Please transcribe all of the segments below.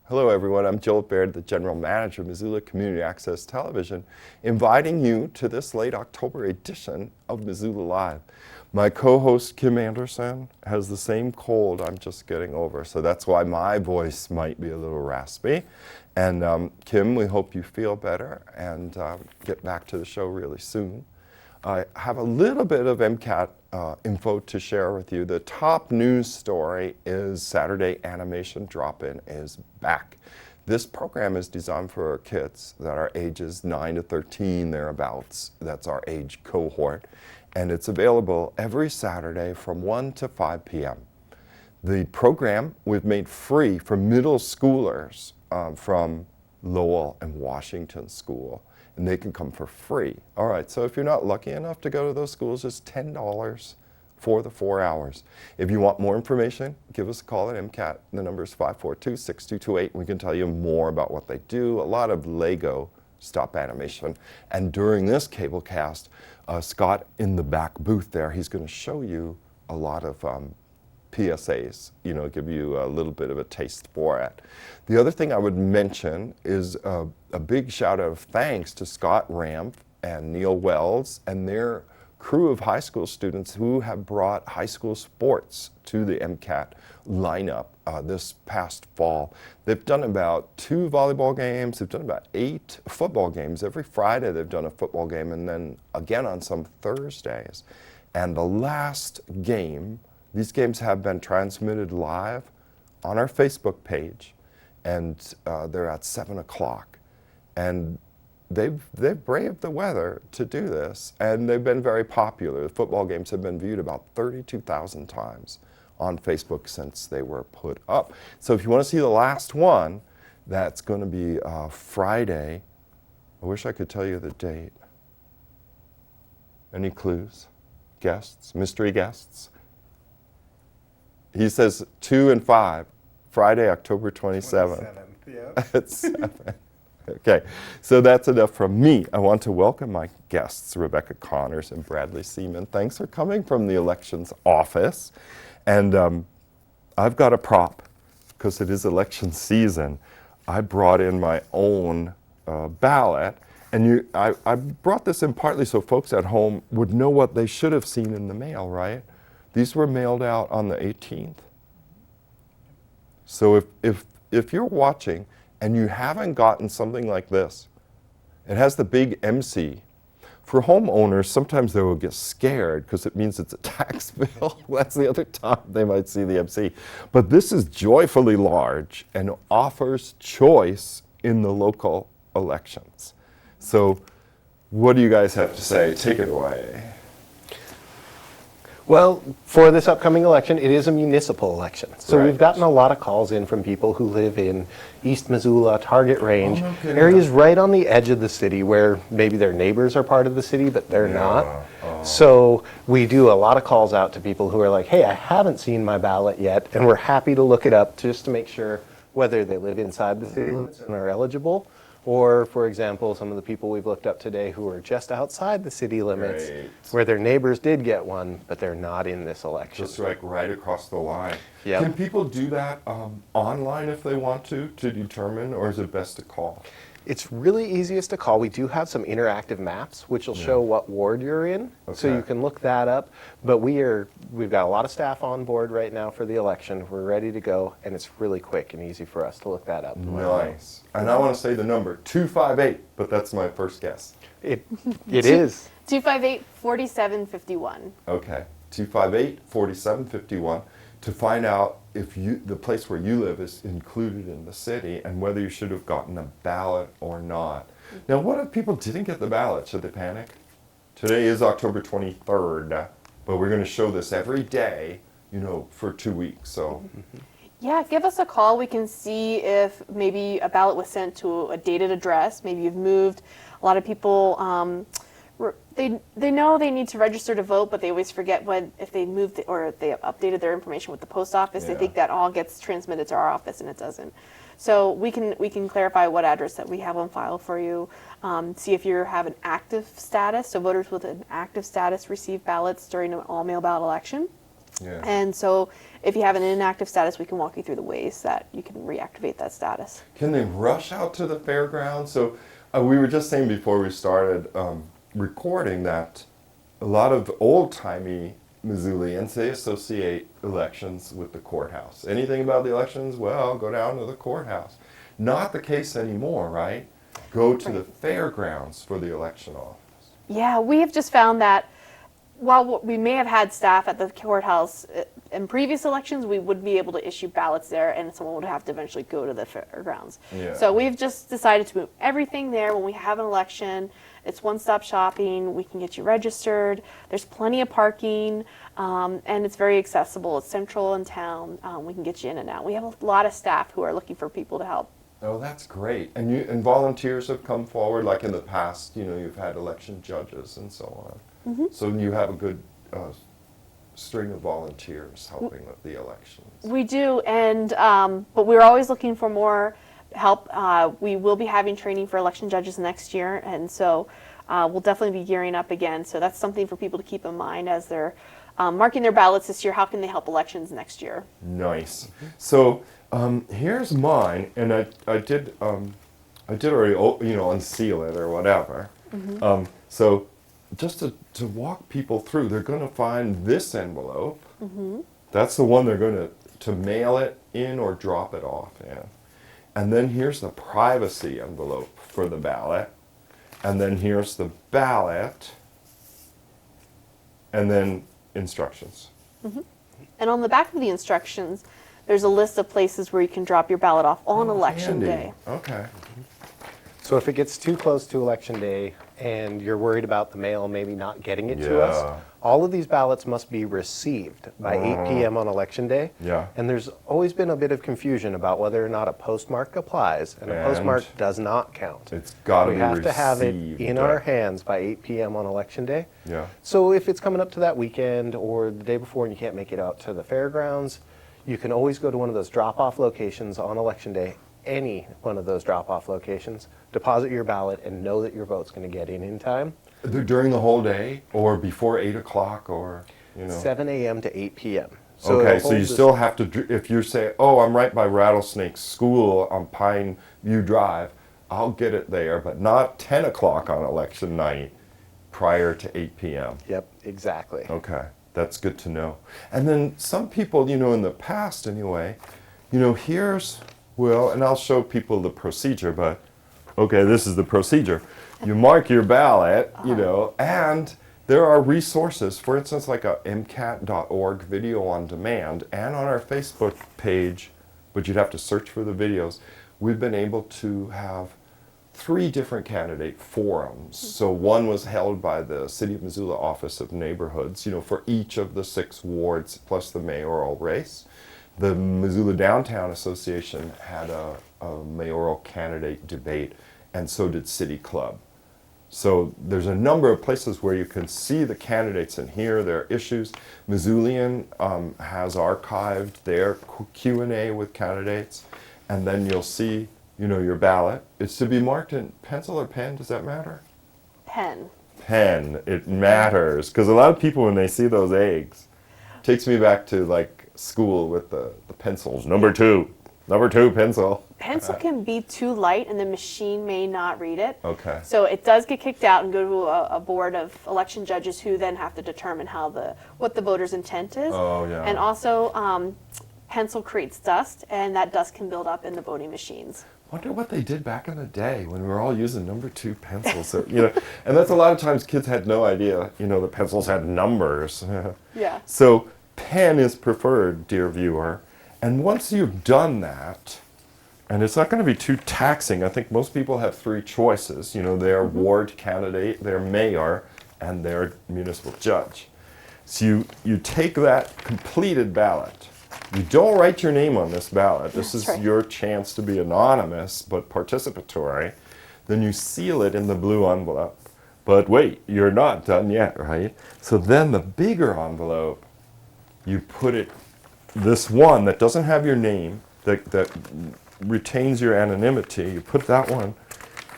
Hello everyone, I'm Joel Baird, the General Manager of Missoula Community Access Television, inviting you to this late October edition of Missoula Live. My co-host Kim Anderson has the same cold I'm just getting over, so that's why my voice might be a little raspy. And Kim, we hope you feel better and get back to the show really soon. I have a little bit of MCAT info to share with you. The top news story is Saturday Animation Drop-In is back. This program is designed for kids that are ages 9 to 13, thereabouts. That's our age cohort. And it's available every Saturday from 1 to 5 p.m. The program we've made free for middle schoolers from Lowell and Washington School. And they can come for free. All right, so if you're not lucky enough to go to those schools, it's $10 for the 4 hours. If you want more information, give us a call at MCAT. The number is 542-6228. We can tell you more about what they do. A lot of Lego stop animation. And during this cable cast, Scott in the back booth there, he's going to show you a lot of PSAs, give you a little bit of a taste for it. The other thing I would mention is a big shout out of thanks to Scott Ramp and Neil Wells and their crew of high school students who have brought high school sports to the MCAT lineup this past fall. They've done about 2 volleyball games, they've done about 8 football games. Every Friday they've done a football game, and then again on some Thursdays. And the last game, these games have been transmitted live on our Facebook page, and they're at 7 o'clock. And they've braved the weather to do this, and they've been very popular. The football games have been viewed about 32,000 times on Facebook since they were put up. So if you want to see the last one, that's going to be Friday. I wish I could tell you the date. Any clues? Guests? Mystery guests? He says 2 and 5, Friday, October 27th. Yeah. At 7. Okay, so that's enough from me. I want to welcome my guests, Rebecca Connors and Bradley Seaman. Thanks for coming from the elections office. And I've got a prop, because it is election season. I brought in my own ballot. And I brought this in partly so folks at home would know what they should have seen in the mail, right? These were mailed out on the 18th. So if you're watching and you haven't gotten something like this, it has the big MC. For homeowners, sometimes they will get scared because it means it's a tax bill. That's the other time they might see the MC. But this is joyfully large and offers choice in the local elections. So what do you guys have to say? Take it away. Well, for this upcoming election, it is a municipal election. So Right. we've gotten a lot of calls in from people who live in East Missoula, Target Range, areas right on the edge of the city where maybe their neighbors are part of the city, but they're not. Oh. So we do a lot of calls out to people who are like, hey, I haven't seen my ballot yet, and we're happy to look it up just to make sure whether they live inside the city limits and are eligible, or, for example, some of the people we've looked up today who are just outside the city limits, Great. where their neighbors did get one, but they're not in this election. Just like right across the line. Yep. Can people do that online if they want to determine, or is it best to call? It's really easiest to call. We do have some interactive maps which will show what ward you're in, so Okay. you can look that up. But we've got a lot of staff on board right now for the election. We're ready to go, and it's really quick and easy for us to look that up. Nice. And I want to say the number 258, but that's my first guess. It is. 258-4751. Okay, 258-4751 to find out if the place where you live is included in the city and whether you should have gotten a ballot or not. Now, what if people didn't get the ballot? Should they panic? Today is October 23rd, but we're going to show this every day, for 2 weeks. So, Yeah, give us a call. We can see if maybe a ballot was sent to a dated address. Maybe you've moved. A lot of people, they know they need to register to vote, but they always forget if they moved or if they updated their information with the post office. Yeah. They think that all gets transmitted to our office, and it doesn't. So we can clarify what address that we have on file for you. See if you have an active status. So voters with an active status receive ballots during an all-mail ballot election. Yeah. And so if you have an inactive status, we can walk you through the ways that you can reactivate that status. Can they rush out to the fairgrounds? So we were just saying before we started recording that a lot of old-timey Missoulians, they associate elections with the courthouse. Anything about the elections? Well, go down to the courthouse. Not the case anymore, right? Go to the fairgrounds for the election office. Yeah, we have just found that while we may have had staff at the courthouse in previous elections, we would be able to issue ballots there, and someone would have to eventually go to the fairgrounds. Yeah. So we've just decided to move everything there when we have an election. It's one-stop shopping. We can get you registered. There's plenty of parking, and it's very accessible. It's central in town. We can get you in and out. We have a lot of staff who are looking for people to help. Oh, that's great. And volunteers have come forward, like in the past, you've had election judges and so on. So you have a good string of volunteers helping with the elections. We do, and but we're always looking for more help. We will be having training for election judges next year, and so we'll definitely be gearing up again. So that's something for people to keep in mind as they're marking their ballots this year. How can they help elections next year? Nice. So here's mine, and I did already unseal it or whatever. So just to walk people through, they're going to find this envelope. That's the one they're going to mail it in or drop it off in. And then here's the privacy envelope for the ballot. And then here's the ballot. And then instructions. And on the back of the instructions, there's a list of places where you can drop your ballot off on election Handy. day. Okay. So if it gets too close to election day and you're worried about the mail maybe not getting it to us, Yeah. all of these ballots must be received by 8 p.m. on election day. Yeah. And there's always been a bit of confusion about whether or not a postmark applies, and a postmark And does not count. It's got to We be have to have it received. in our hands by 8 p.m. on election day. Yeah. So if it's coming up to that weekend or the day before and you can't make it out to the fairgrounds, you can always go to one of those drop-off locations on election day, any one of those drop-off locations, deposit your ballot, and know that your vote's going to get in time. During the whole day or before 8 o'clock or, 7 a.m. to 8 p.m. Okay, it'll so hold you this- still have to, if you say, oh, I'm right by Rattlesnake School on Pine View Drive, I'll get it there, but not 10 o'clock on election night prior to 8 p.m. Yep, exactly. Okay, that's good to know. And then some people, in the past anyway, here's, and I'll show people the procedure, but okay, this is the procedure. You mark your ballot, and there are resources, for instance, like a MCAT.org video on demand, and on our Facebook page, but you'd have to search for the videos. We've been able to have 3 different candidate forums. So one was held by the City of Missoula Office of Neighborhoods, for each of the 6 wards plus the mayoral race. The Missoula Downtown Association had a mayoral candidate debate, and so did City Club. So there's a number of places where you can see the candidates and hear their issues. Missoulian has archived their Q&A with candidates, and then you'll see, your ballot. It's to be marked in pencil or pen, does that matter? Pen. Pen, it matters, because a lot of people when they see those eggs, takes me back to like school with the pencils, number 2 pencil. Pencil can be too light and the machine may not read it. Okay. So it does get kicked out and go to a board of election judges who then have to determine what the voter's intent is. Oh, yeah. And also, pencil creates dust, and that dust can build up in the voting machines. Wonder what they did back in the day when we were all using number 2 pencils. So, and that's a lot of times kids had no idea, the pencils had numbers. Yeah. So pen is preferred, dear viewer. And once you've done that, and it's not going to be too taxing, I think most people have 3 choices, their ward candidate, their mayor, and their municipal judge. So you take that completed ballot. You don't write your name on this ballot. This That's is right. your chance to be anonymous but participatory. Then you seal it in the blue envelope. But wait, you're not done yet, right? So then the bigger envelope, you put it, this one that doesn't have your name, that retains your anonymity, you put that one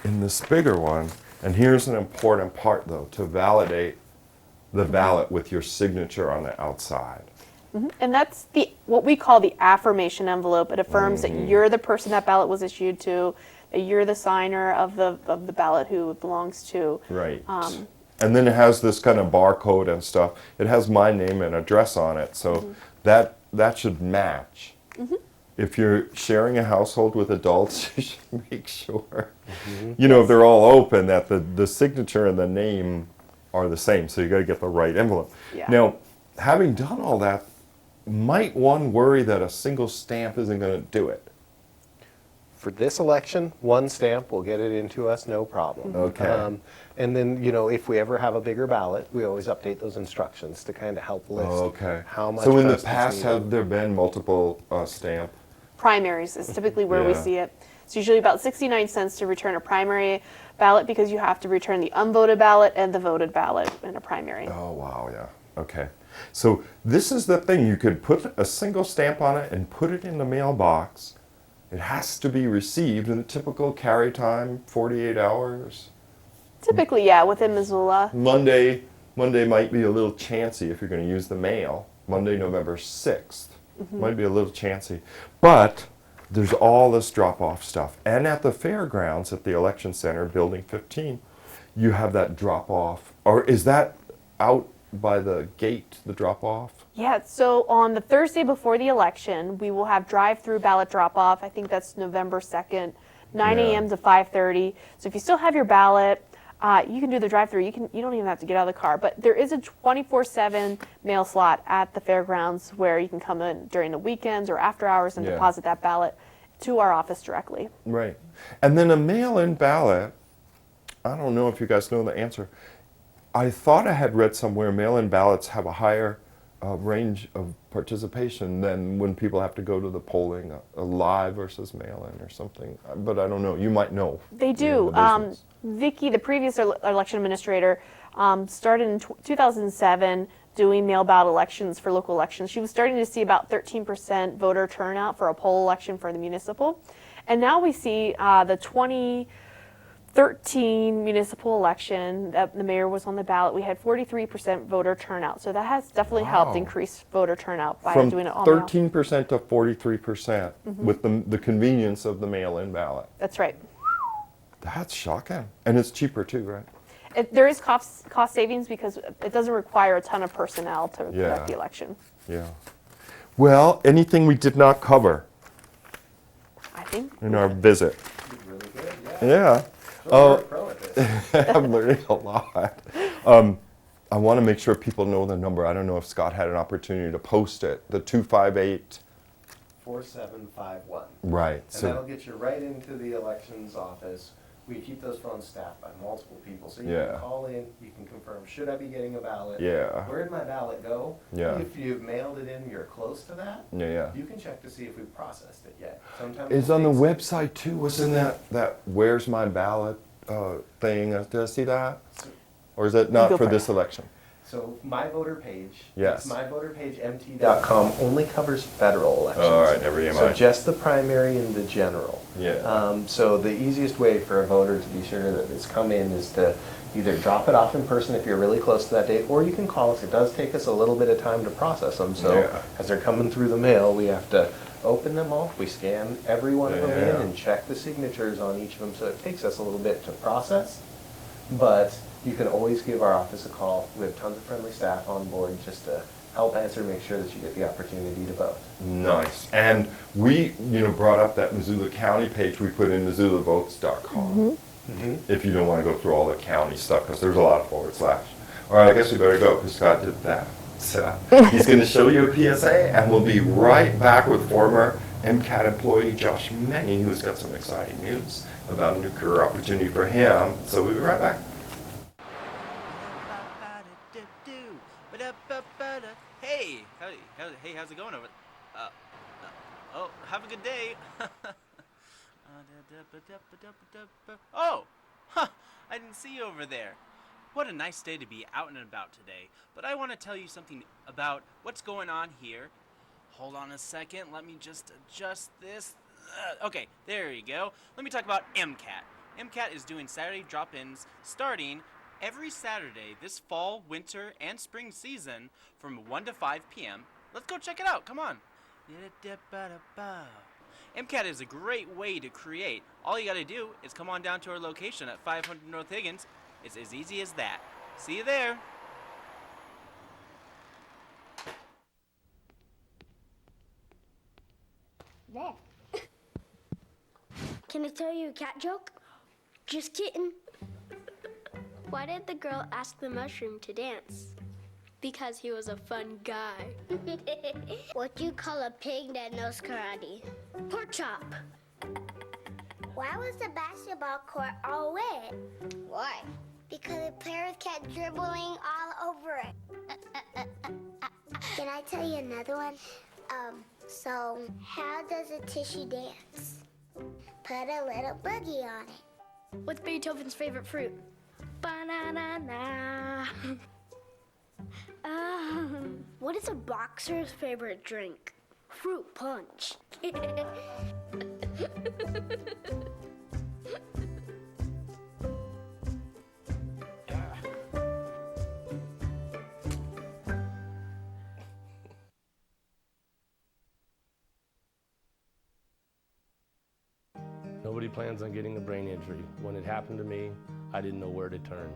in this bigger one. And here's an important part, though, to validate the ballot with your signature on the outside. And that's what we call the affirmation envelope. It affirms that you're the person that ballot was issued to, that you're the signer of the ballot who it belongs to. Right. And then it has this kind of barcode and stuff. It has my name and address on it, so that should match. If you're sharing a household with adults, you should make sure, you know, if they're all open, that the signature and the name are the same. So you got to get the right envelope. Yeah. Now, having done all that, might one worry that a single stamp isn't going to do it? For this election, one stamp will get it into us, no problem. Okay. And then, you know, if we ever have a bigger ballot, we always update those instructions to kind of help list Okay. how much. So in the press is past, needed. have there been multiple stamp? Primaries is typically where we Yeah. see it. It's usually about 69 cents to return a primary ballot because you have to return the unvoted ballot and the voted ballot in a primary. Oh, wow, yeah. Okay. So this is the thing. You could put a single stamp on it and put it in the mailbox. It has to be received in the typical carry time, 48 hours. Typically, yeah, within Missoula. Monday might be a little chancy if you're going to use the mail. Monday, November 6th might be a little chancy. But there's all this drop-off stuff. And at the fairgrounds at the Election Center, Building 15, you have that drop-off. Or is that out by the gate, the drop-off? Yeah, so on the Thursday before the election, we will have drive-through ballot drop-off. I think that's November 2nd, 9 Yeah. a.m. to 5:30. So if you still have your ballot, you can do the drive-through. You don't even have to get out of the car. But there is a 24/7 mail slot at the fairgrounds where you can come in during the weekends or after hours and Yeah. deposit that ballot to our office directly. Right. And then a mail-in ballot, I don't know if you guys know the answer. I thought I had read somewhere mail-in ballots have a higher range of participation than when people have to go to the polling, live versus mail-in or something. But I don't know. You might know. They You do. know the business. Vicki, the previous election administrator, started in 2007 doing mail ballot elections for local elections. She was starting to see about 13% voter turnout for a poll election for the municipal. And now we see the 2013 municipal election that the mayor was on the ballot. We had 43% voter turnout. So that has definitely helped Wow. increase voter turnout by From doing it on mail. 13% to 43% with the convenience of the mail-in ballot. That's right. That's shocking. And it's cheaper too, right? There is cost savings because it doesn't require a ton of personnel to Yeah. conduct the election. Yeah. Well, anything we did not cover I think. in our visit? Really good, Yeah. So you're a pro at this. I'm learning a lot. I want to make sure people know the number. I don't know if Scott had an opportunity to post it. The 258. 4751. Right. And So that'll get you right into the elections office. We keep those phones staffed by multiple people, so you Yeah. can call in, you can confirm, should I be getting a ballot? Yeah. Where did my ballot go? Yeah. If you've mailed it in, you're close to that. yeah. You can check to see if we've processed it yet. Sometimes It's it on the takes- website too. Wasn't that where's my ballot thing? Did I see that? Or is it not Go for for this it. election? So my voter page, Yes. it's myvoterpagemt.com, only covers federal elections. All right, never mind. So just the primary and the general. Yeah. So the easiest way for a voter to be sure that it's come in is to either drop it off in person if you're really close to that date, or you can call us. It does take us a little bit of time to process them. So Yeah. as they're coming through the mail, we have to open them all. We scan every one of them in Yeah. and check the signatures on each of them. So it takes us a little bit to process, but you can always give our office a call. We have tons of friendly staff on board just to help answer, make sure that you get the opportunity to vote. Nice. And we, brought up that Missoula County page we put in MissoulaVotes.com. If you don't want to go through all the county stuff, because there's a lot of // All right, I guess we better go, because Scott did that. So he's going to show you a PSA, and we'll be right back with former MCAT employee Josh Menny, who's got some exciting news about a new career opportunity for him. So we'll be right back. Hey, hey, how's it going over? Oh, have a good day. Oh, huh, I didn't see you over there. What a nice day to be out and about today. But I want to tell you something about what's going on here. Hold on a second, let me just adjust this. Okay, there you go. Let me talk about MCAT. MCAT is doing Saturday drop-ins starting every Saturday this fall, winter, and spring season from 1 to 5 p.m. Let's go check it out. Come on. MCAT is a great way to create. All you gotta do is come on down to our location at 500 North Higgins. It's as easy as that. See you there. There. Can I tell you a cat joke? Just kidding. Why did the girl ask the mushroom to dance? Because he was a fun guy. What do you call a pig that knows karate? Pork chop. Why was the basketball court all wet? Why? Because the players kept dribbling all over it. Can I tell you another one? So how does a tissue dance? Put a little boogie on it. What's Beethoven's favorite fruit? Banana. What is a boxer's favorite drink? Fruit punch. Nobody plans on getting a brain injury. When it happened to me, I didn't know where to turn.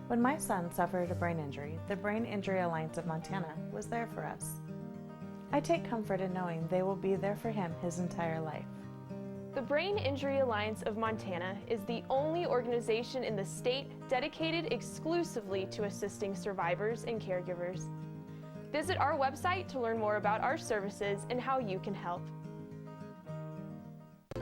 When my son suffered a brain injury, the Brain Injury Alliance of Montana was there for us. I take comfort in knowing they will be there for him his entire life. The Brain Injury Alliance of Montana is the only organization in the state dedicated exclusively to assisting survivors and caregivers. Visit our website to learn more about our services and how you can help.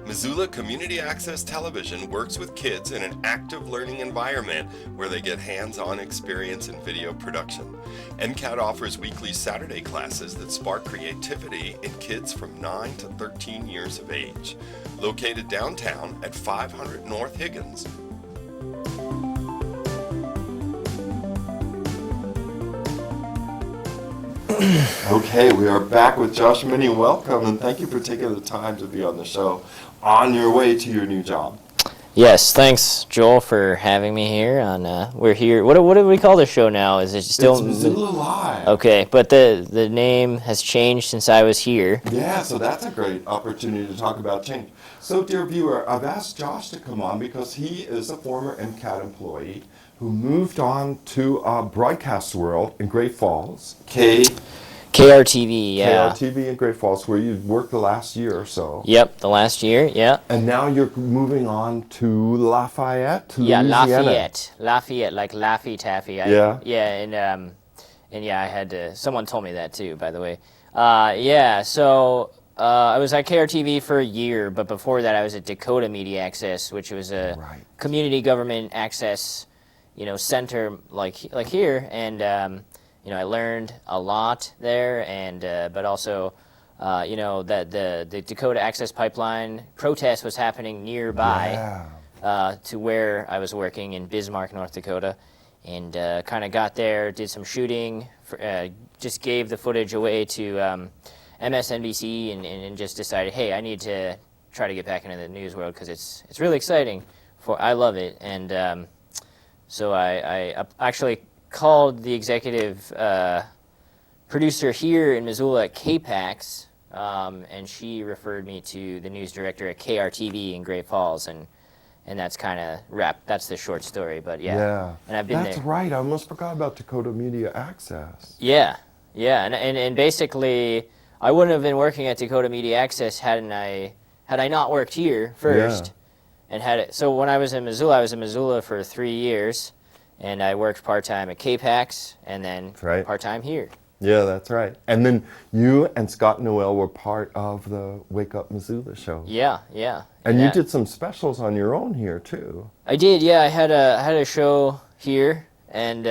Missoula Community Access Television works with kids in an active learning environment where they get hands-on experience in video production. MCAT offers weekly Saturday classes that spark creativity in kids from 9 to 13 years of age. Located downtown at 500 North Higgins. Okay, we are back with Josh and Minnie. Welcome, and thank you for taking the time to be on the show on your way to your new job. Yes, thanks, Joel, for having me here. We're here. What do we call the show now? Is it still It's Missoula Live. Okay, but the name has changed since I was here. Yeah, so that's a great opportunity to talk about change. So, dear viewer, I've asked Josh to come on because he is a former MCAT employee who moved on to Broadcast World in Great Falls. KRTV, yeah. KRTV in Great Falls, where you worked the last year or so. Yep, the last year, yeah. And now you're moving on to Lafayette, to Yeah, Louisiana. Lafayette, like Laffy Taffy. Yeah. Yeah, and yeah, I had to. Someone told me that too, by the way. Yeah, so I was at KRTV for a year, but before that, I was at Dakota Media Access, which was a community government access, center like here, and I learned a lot there, and but also, that the Dakota Access Pipeline protest was happening nearby to where I was working in Bismarck, North Dakota, and kind of got there, did some shooting, just gave the footage away to MSNBC, and just decided, hey, I need to try to get back into the news world because it's really exciting. I love it, and so I actually called the executive producer here in Missoula at KPAX, and she referred me to the news director at KRTV in Great Falls, and that's kind of that's the short story, but yeah. And I've been That's there. right, I almost forgot about Dakota Media Access. Yeah, and basically, I wouldn't have been working at Dakota Media Access had I not worked here first, and so when I was in Missoula for 3 years. And I worked part-time at KPAX, and then part-time here. Yeah, that's right. And then you and Scott Noel were part of the Wake Up Missoula show. Yeah. And you did some specials on your own here, too. I did, yeah. I had a show here, and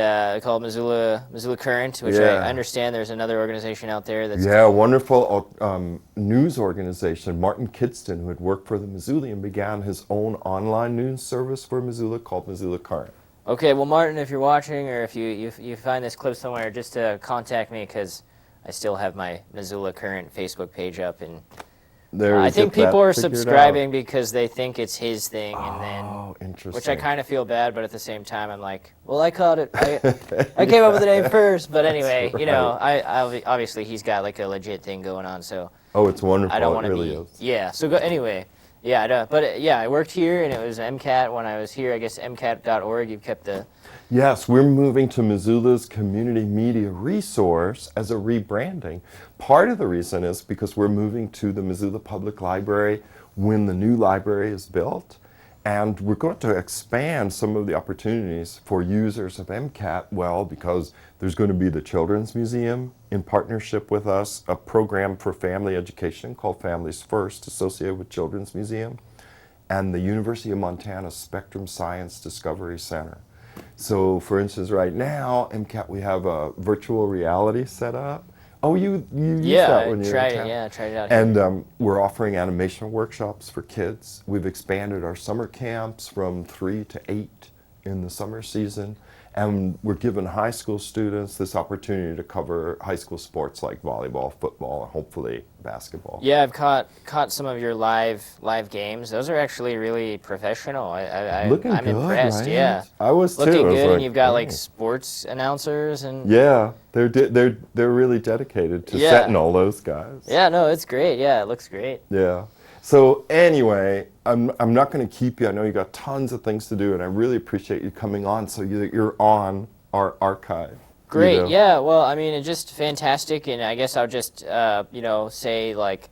called Missoula Current, which I understand there's another organization out there that's... Yeah, a wonderful news organization. Martin Kidston, who had worked for the Missoulian, began his own online news service for Missoula called Missoula Current. Okay, well, Martin, if you're watching, or if you find this clip somewhere, just contact me, because I still have my Missoula Current Facebook page up, and I think get that people are figured out. subscribing because they think it's his thing, and then, Oh, interesting. which I kind of feel bad, but at the same time, I'm like, well, I caught it. I came up with the name first, but anyway, you know, I obviously he's got like a legit thing going on, so Oh, it's wonderful. I don't It want to really be. is. Yeah. So anyway, yeah. I worked here, and it was MCAT when I was here. I guess MCAT.org. You've kept the. Yes, we're moving to Missoula's community media resource as a rebranding. Part of the reason is because we're moving to the Missoula Public Library when the new library is built. And we're going to expand some of the opportunities for users of MCAT, well, because there's going to be the Children's Museum in partnership with us, a program for family education called Families First, associated with Children's Museum, and the University of Montana Spectrum Science Discovery Center. So, for instance, right now, MCAT, we have a virtual reality set up. Oh, you used that when you were in town? I tried it out here. And we're offering animation workshops for kids. We've expanded our summer camps from 3 to 8 in the summer season. And we're giving high school students this opportunity to cover high school sports like volleyball, football, and hopefully basketball. Yeah, I've caught some of your live games. Those are actually really professional. Looking I'm good, impressed. right? Yeah, I was too. looking I was good, like, and you've got like "Oh." sports announcers and. Yeah, they're really dedicated to Yeah. setting all those guys. Yeah, no, it's great. Yeah, it looks great. Yeah. So anyway, I'm not going to keep you. I know you got tons of things to do, and I really appreciate you coming on. So you're on our archive. Great. You know? Yeah. Well, I mean, it's just fantastic, and I guess I'll just say like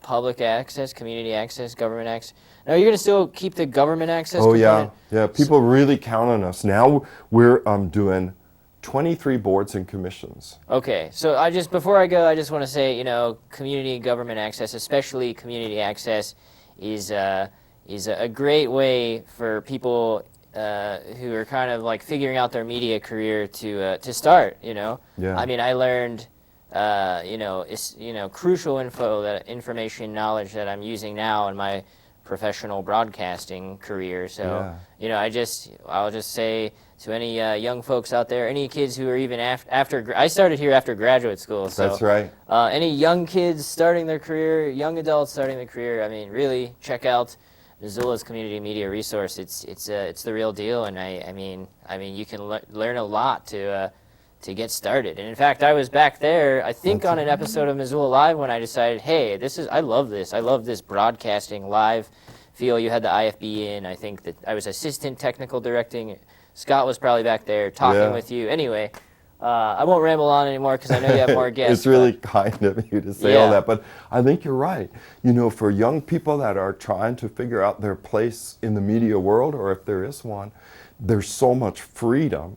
public access, community access, government access. No, you're gonna still keep the government access. Oh component? yeah. People really count on us. Now we're doing 23 boards and commissions. Okay, so before I go, I just want to say, community government access, especially community access, is a great way for people who are kind of like figuring out their media career to start. Yeah. I mean, I learned crucial information, knowledge that I'm using now in my professional broadcasting career. So I'll just say to any young folks out there, any kids who are even after I started here after graduate school. So That's right. Any young kids starting their career, young adults starting their career, I mean, really check out Missoula's community media resource. It's the real deal, and I mean you can learn a lot to get started. And in fact, I was back there, I think, on an episode of Missoula Live when I decided, hey, I love this. I love this broadcasting live feel. You had the IFB in. I think that I was assistant technical directing. Scott was probably back there talking with you. Anyway, I won't ramble on anymore because I know you have more guests. It's really kind of you to say all that, but I think you're right. For young people that are trying to figure out their place in the media world, or if there is one, there's so much freedom,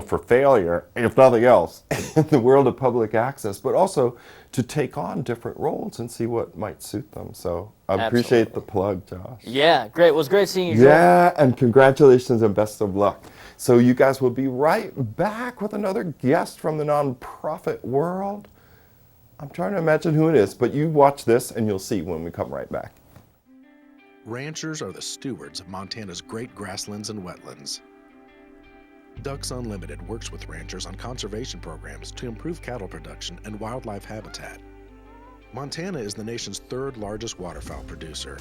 for failure, if nothing else, in the world of public access, but also to take on different roles and see what might suit them. So I appreciate the plug, Josh. Yeah, great. Well, it was great seeing you, Joel. Yeah, and congratulations and best of luck. So you guys will be right back with another guest from the nonprofit world. I'm trying to imagine who it is, but you watch this and you'll see when we come right back. Ranchers are the stewards of Montana's great grasslands and wetlands. Ducks Unlimited works with ranchers on conservation programs to improve cattle production and wildlife habitat. Montana is the nation's third largest waterfowl producer.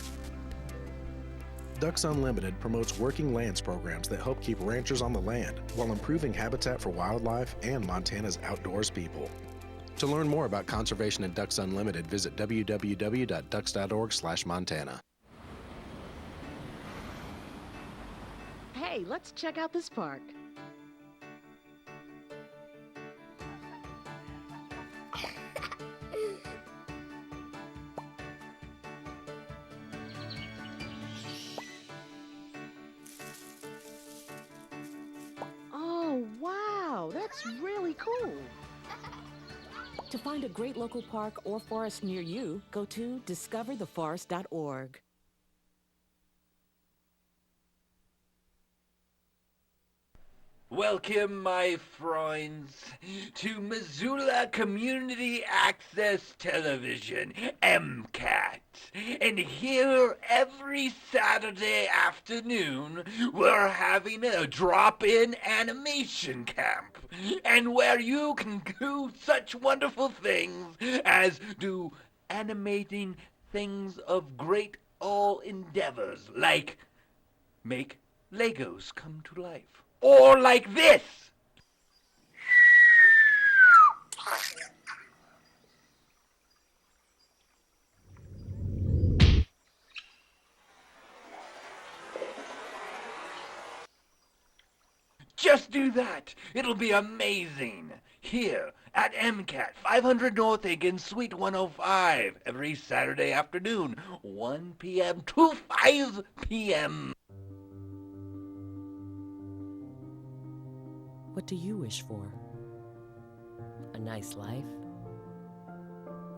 Ducks Unlimited promotes working lands programs that help keep ranchers on the land while improving habitat for wildlife and Montana's outdoors people. To learn more about conservation and Ducks Unlimited, visit www.ducks.org/Montana. Hey, let's check out this park. Oh, wow, that's really cool. To find a great local park or forest near you, go to discovertheforest.org. Welcome, my friends, to Missoula Community Access Television, MCAT. And here every Saturday afternoon, we're having a drop-in animation camp, and where you can do such wonderful things as do animating things of great all endeavors, like make Legos come to life. Or like this! Just do that. It'll be amazing. Here at MCAT, 500 North Aiken, Suite 105, every Saturday afternoon, 1 p.m. to 5 p.m. What do you wish for? A nice life?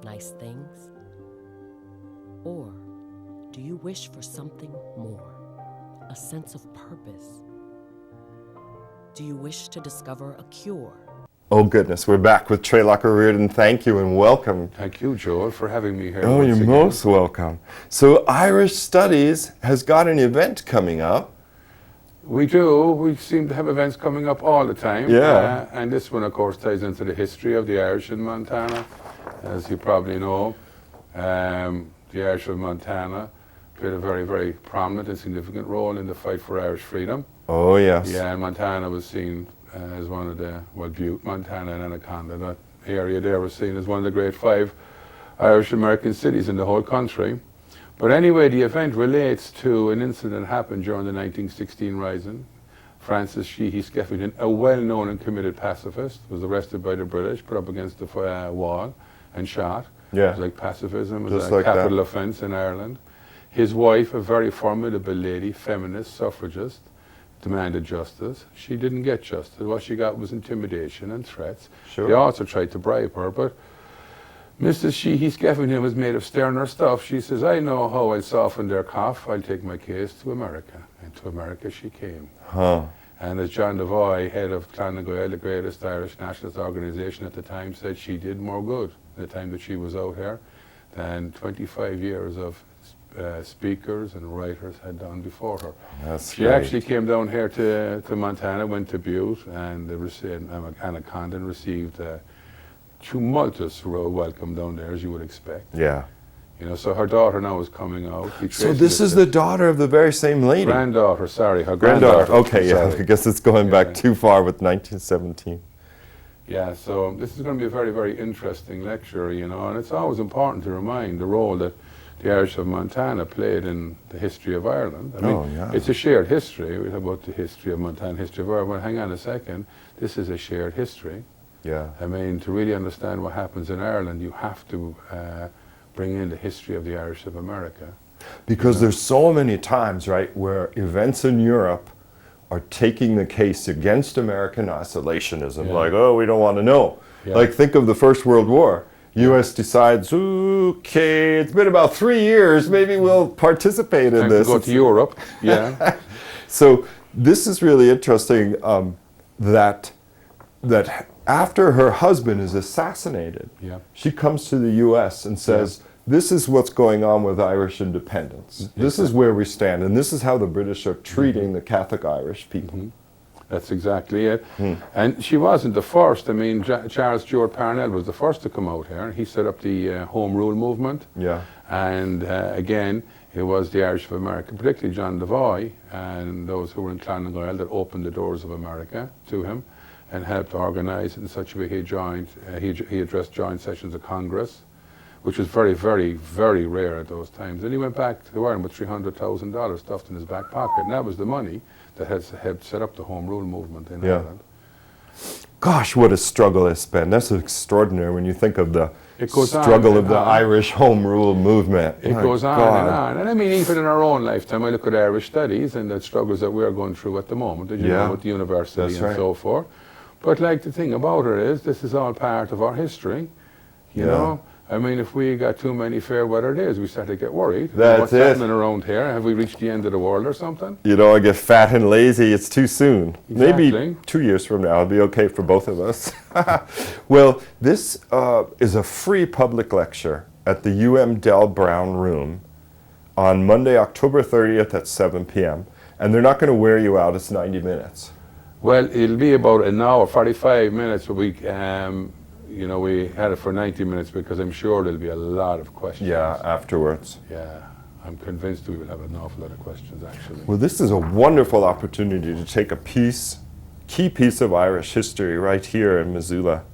Nice things? Or do you wish for something more? A sense of purpose? Do you wish to discover a cure? Oh goodness, we're back with Trey Locker-Reardon. Thank you and welcome. Thank you, Joel, for having me here. Oh, you're most welcome. So Irish Studies has got an event coming up. We do. We seem to have events coming up all the time. Yeah. And this one, of course, ties into the history of the Irish in Montana. As you probably know, the Irish of Montana played a very, very prominent and significant role in the fight for Irish freedom. Oh, yes. Yeah, and Montana was seen as one of the, well, Butte, Montana, and Anaconda. That area there was seen as one of the great 5 Irish-American cities in the whole country. But anyway, the event relates to an incident that happened during the 1916 Rising. Francis Sheehy Skeffington, a well-known and committed pacifist, was arrested by the British, put up against the wall, and shot. Yeah. It was like pacifism, it Just was a like capital that. offence in Ireland. His wife, a very formidable lady, feminist, suffragist, demanded justice. She didn't get justice. What she got was intimidation and threats. Sure. They also tried to bribe her, but Mrs. Sheehy Skeffington was made of sterner stuff. She says, I know how I'll soften their cough. I'll take my case to America. And to America she came. Huh. And as John Devoy, head of Clan Gael, the greatest Irish nationalist organisation at the time, said, she did more good the time that she was out here than 25 years of speakers and writers had done before her. That's She great. actually came down here to Montana, went to Butte, and Anaconda, and received a tumultuous welcome down there, as you would expect. Yeah. You know, so her daughter now is coming out. So this is the daughter of the very same lady? Granddaughter, sorry, her Granddaughter. granddaughter. Okay, yeah. Sorry. I guess it's going back too far with 1917. Yeah, so this is going to be a very, very interesting lecture, you know, and it's always important to remind the role that the Irish of Montana played in the history of Ireland. I mean, yeah. it's a shared history. We talk about the history of Montana, history of Ireland. Well, hang on a second. This is a shared history. Yeah. I mean, to really understand what happens in Ireland, you have to bring in the history of the Irish of America. Because there's so many times, right, where events in Europe are taking the case against American isolationism. Yeah. Like, oh, we don't want to know. Yeah. Like, think of the First World War. U.S. decides, okay, it's been about 3 years, maybe we'll participate in Time this. to go to Europe, yeah. So this is really interesting that after her husband is assassinated, Yeah. she comes to the U.S. and says, this is what's going on with Irish independence. This is where we stand, and this is how the British are treating the Catholic Irish people. That's exactly it. And she wasn't the first. I mean, Charles Stewart Parnell was the first to come out here. He set up the Home Rule movement. Yeah. And again, it was the Irish of America, particularly John Devoy and those who were in Clan Gael, that opened the doors of America to him and helped organize it in such a way he joined, he addressed joint sessions of Congress, which was very, very, very rare at those times. And he went back to Ireland with $300,000 stuffed in his back pocket. And that was the money that has helped set up the Home Rule movement in Ireland. Gosh, what a struggle it's been. That's extraordinary when you think of the It goes on struggle and of the on. Irish Home Rule movement. It My goes on God. and on. And I mean, even in our own lifetime, I look at Irish studies and the struggles that we're going through at the moment, as you Yeah. know, with the university That's and right. so forth. But like the thing about it is, this is all part of our history, you Yeah. know? I mean, if we got too many fair weather days, we start to get worried. That's What's it. happening around here? Have we reached the end of the world or something? You know, I get fat and lazy, it's too soon. Exactly. Maybe 2 years from now, it'll be okay for both of us. Well, this is a free public lecture at the Dell Brown Room on Monday, October 30th at 7 p.m. And they're not going to wear you out, it's 90 minutes. Well, it'll be about an hour, 45 minutes, but you know, we had it for 90 minutes because I'm sure there'll be a lot of questions. Yeah, afterwards. Yeah, I'm convinced we will have an awful lot of questions, actually. Well, this is a wonderful opportunity to take a key piece of Irish history right here in Missoula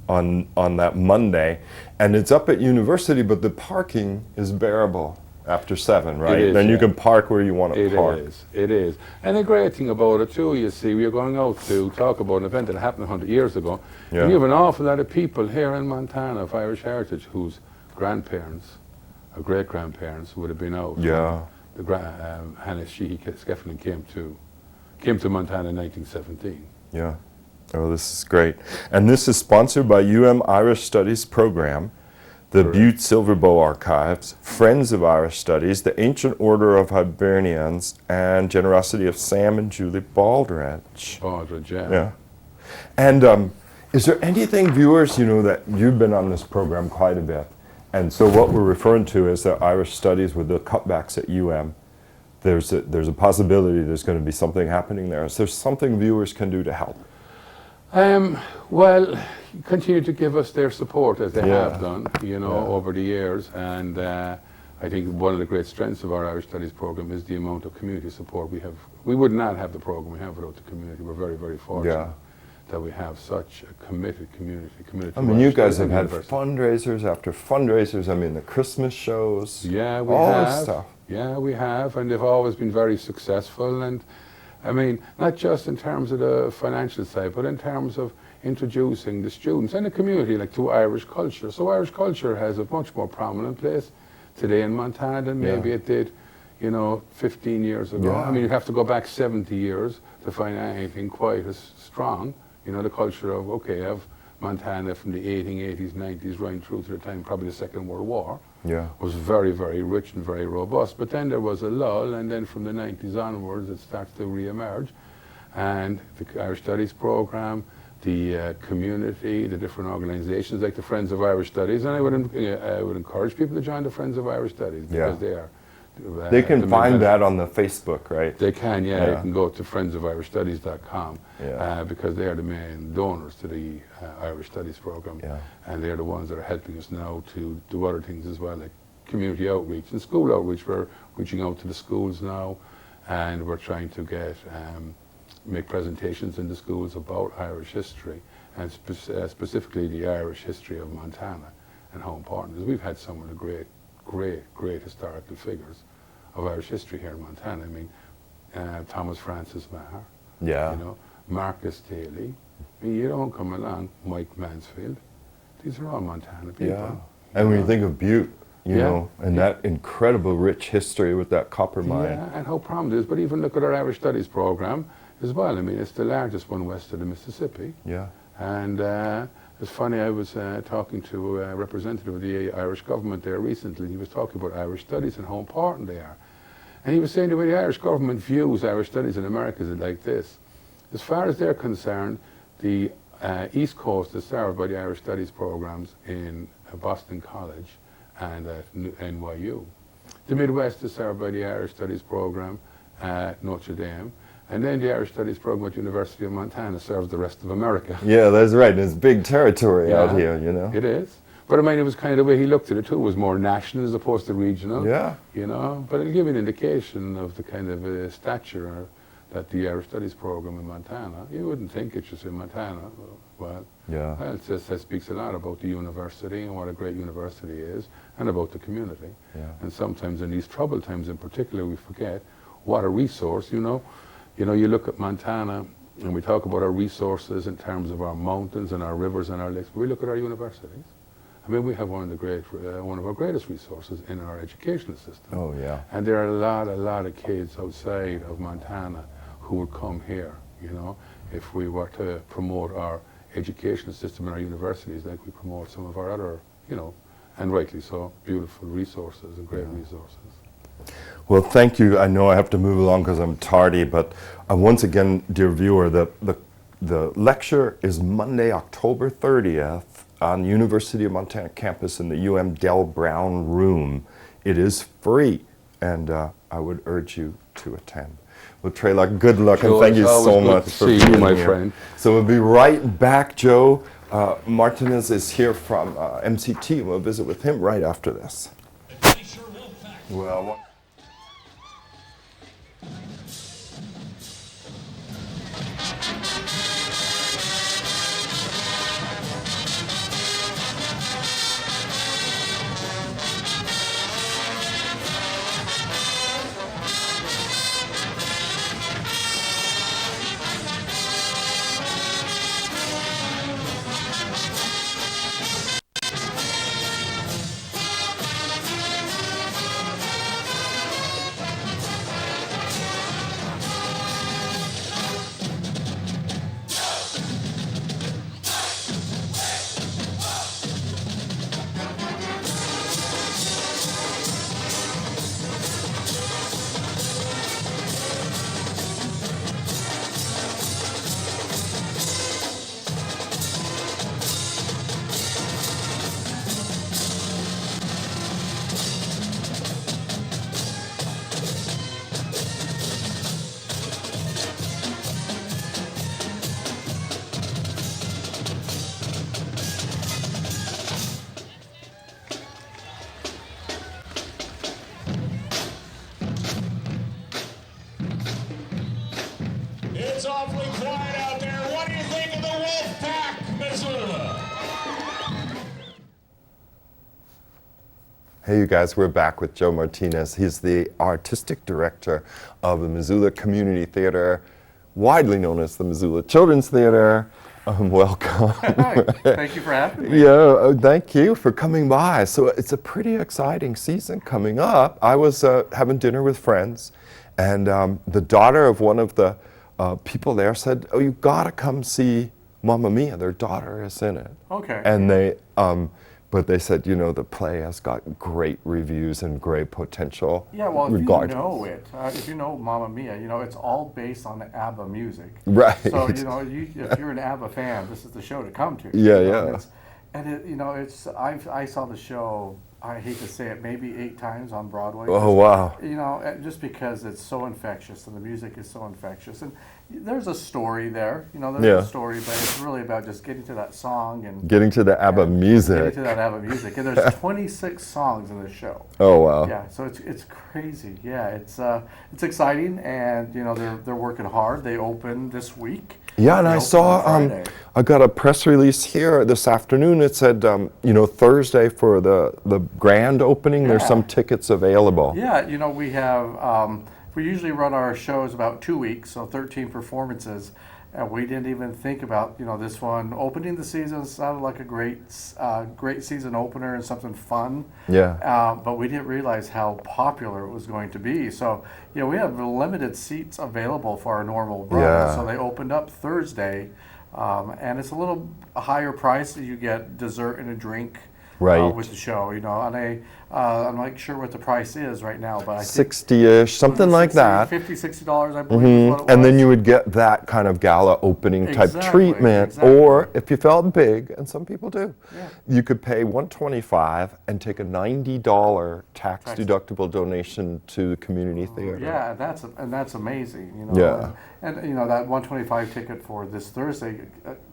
on that Monday. And it's up at University, but the parking is bearable after 7, right? It is, then you yeah. can park where you want to park. It is. And the great thing about it too, you see, we are going out to talk about an event that happened 100 years ago. Yeah. And you have an awful lot of people here in Montana of Irish heritage whose grandparents or great-grandparents would have been out. Yeah. Hannah Sheehy Skefflin came to Montana in 1917. Yeah. Oh, this is great. And this is sponsored by Irish Studies Program, the Butte Silver Bow Archives, Friends of Irish Studies, the Ancient Order of Hibernians, and Generosity of Sam and Julie Baldridge. Baldridge, yeah. Yeah. And is there anything, viewers, that you've been on this program quite a bit, and so what we're referring to is the Irish Studies with the cutbacks at there's a possibility there's going to be something happening there. Is there something viewers can do to help? Well, continue to give us their support as they Yeah. have done, over the years. And I think one of the great strengths of our Irish Studies program is the amount of community support we have. We would not have the program we have without the community. We're very, very fortunate that we have such a committed community. I mean, you guys have had fundraisers after fundraisers. I mean, the Christmas shows. Yeah, we all have. this stuff. Yeah, we have, and they've always been very successful. And I mean, not just in terms of the financial side, but in terms of introducing the students and the community to Irish culture. So Irish culture has a much more prominent place today in Montana than maybe it did, 15 years ago. Yeah. I mean, you'd have to go back 70 years to find anything quite as strong. The culture of Montana from the 1880s, 90s, right through to the time, probably the Second World War, was very, very rich and very robust. But then there was a lull, and then from the 90s onwards, it starts to re-emerge. And the Irish Studies program, the community, the different organizations like the Friends of Irish Studies, and I would encourage people to join the Friends of Irish Studies because they are. They can find that on the Facebook, right? They can, yeah. You can go to friendsofirishstudies.com because they are the main donors to the Irish Studies program. Yeah. And they're the ones that are helping us now to do other things as well, like community outreach and school outreach. We're reaching out to the schools now, and we're trying to make presentations in the schools about Irish history, and specifically the Irish history of Montana and how important it is. We've had some of the great historical figures of Irish history here in Montana. I mean, Thomas Francis Maher, Marcus Daly. I mean, you don't come along, Mike Mansfield. These are all Montana people. Yeah. And when you think of Butte, and that incredible rich history with that copper mine. Yeah, and how prominent it is. But even look at our Irish Studies program as well. I mean, it's the largest one west of the Mississippi. Yeah. And it's funny, I was talking to a representative of the Irish government there recently. He was talking about Irish Studies and how important they are. And he was saying the way the Irish government views Irish Studies in America is like this. As far as they're concerned, the East Coast is served by the Irish Studies programs in Boston College and at NYU. The Midwest is served by the Irish Studies program at Notre Dame. And then the Irish Studies program at University of Montana serves the rest of America. Yeah, that's right. It's big territory out here, It is. But I mean, it was kind of the way he looked at it too. It was more national as opposed to regional. Yeah. But it'll give you an indication of the kind of stature that the Irish Studies program in Montana. You wouldn't think it's just in Montana. Well, that speaks a lot about the university and what a great university is, and about the community. Yeah. And sometimes in these troubled times in particular, we forget what a resource, you look at Montana and we talk about our resources in terms of our mountains and our rivers and our lakes, but we look at our universities. I mean, we have one of our greatest resources in our educational system. Oh, yeah. And there are a lot of kids outside of Montana who would come here, if we were to promote our educational system in our universities like we promote some of our other, and rightly so, beautiful resources and great resources. Well, thank you. I know I have to move along because I'm tardy, but once again, dear viewer, the lecture is Monday, October 30th on University of Montana campus in the UM Dell Brown room. It is free, and I would urge you to attend. Well, Treylock, good luck, and thank you so much for being here. my friend. So we'll be right back, Joe, Martinez is here from MCT. We'll visit with him right after this. Well. It's awfully quiet out there. What do you think of the Wolf Pack, Missoula? Hey, you guys, we're back with Joe Martinez. He's the artistic director of the Missoula Community Theater, widely known as the Missoula Children's Theater. Welcome. Hi, thank you for having me. Yeah, thank you for coming by. So it's a pretty exciting season coming up. I was having dinner with friends, and the daughter of one of the people there said, "Oh, you gotta come see Mamma Mia." Their daughter is in it. Okay. And but they said, you know, the play has got great reviews and great potential. Yeah, well, if regardless. you know it, if you know Mamma Mia, you know, it's all based on the ABBA music. Right. So, you know, if you're an ABBA fan, this is the show to come to. Yeah, you know, yeah. And it, you know, I saw the show, I hate to say it, maybe 8 times on Broadway. Oh, wow. You know, just because it's so infectious and the music is so infectious. And there's a story there, you know, there's a story, but it's really about just getting to that song and Getting to the ABBA music. Getting to that ABBA music. And there's 26 songs in the show. Oh, wow. Yeah, so it's crazy. Yeah, it's exciting, and you know they're working hard. They open this week. Yeah, and They I open saw, on Friday. I got a press release here this afternoon. It said, you know, Thursday for the grand opening, there's some tickets available. Yeah, you know, we have, we usually run our shows about 2 weeks, so 13 performances, and we didn't even think about, you know, this one. Opening the season sounded like a great season opener and something fun. Yeah. But we didn't realize how popular it was going to be. So, you know, we have limited seats available for our normal run. Yeah. So they opened up Thursday, and it's a little higher price. You get dessert and a drink. Right. With the show, you know, on I'm not sure what the price is right now, but I think 60-ish, something like that. $50, $60, I believe is what it was. And then you would get that kind of gala opening type treatment, or if you felt big, and some people do, you could pay $125 and take a $90 tax deductible donation to the community theater. Yeah, that's amazing, you know. Yeah. And you know, that $125 ticket for this Thursday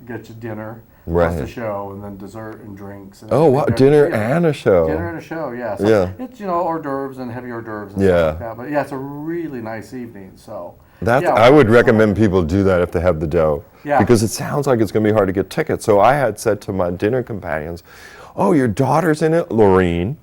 gets you dinner, Right. plus the show, and then dessert and drinks. And Oh, wow, everything. dinner Yeah. and a show. Dinner and a show, yeah. So Yeah. it's, you know, hors d'oeuvres and heavy hors d'oeuvres and Yeah. stuff like that. But yeah, it's a really nice evening, so. That's, yeah, I would recommend people do that if they have the dough. Yeah. Because it sounds like it's going to be hard to get tickets. So I had said to my dinner companions, "Oh, your daughter's in it, Lorene."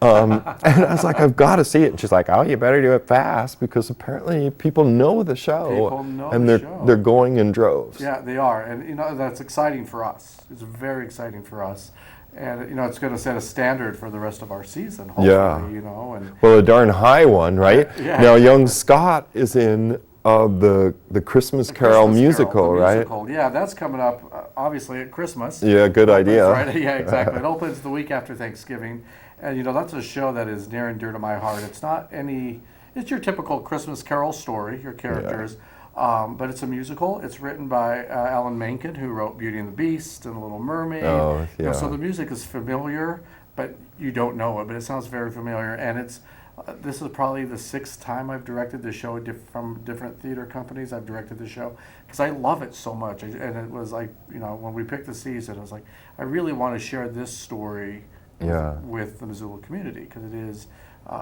And I was like, "I've got to see it." And she's like, "Oh, you better do it fast because apparently people know the show." People know and the they're show. they're going in droves. Yeah, they are, and you know that's exciting for us. It's very exciting for us, and you know it's going to set a standard for the rest of our season. Hopefully, Yeah. you know, and Well, a darn high one, right? Yeah. Now, young Scott is in the Christmas Carol Christmas musical, Carol, the right? musical. Yeah, that's coming up obviously at Christmas. Yeah, good idea. That's right. Yeah, exactly. It opens the week after Thanksgiving, and you know that's a show that is near and dear to my heart. It's not any. It's your typical Christmas Carol story, your characters. But it's a musical. It's written by Alan Menken, who wrote Beauty and the Beast and The Little Mermaid. Oh, You know, so yeah. the music is familiar, but you don't know it. But it sounds very familiar, and it's This is probably the 6th time I've directed the show from different theater companies. I've directed the show because I love it so much. And it was like, when we picked the season, I was like, I really want to share this story with the Missoula community because it is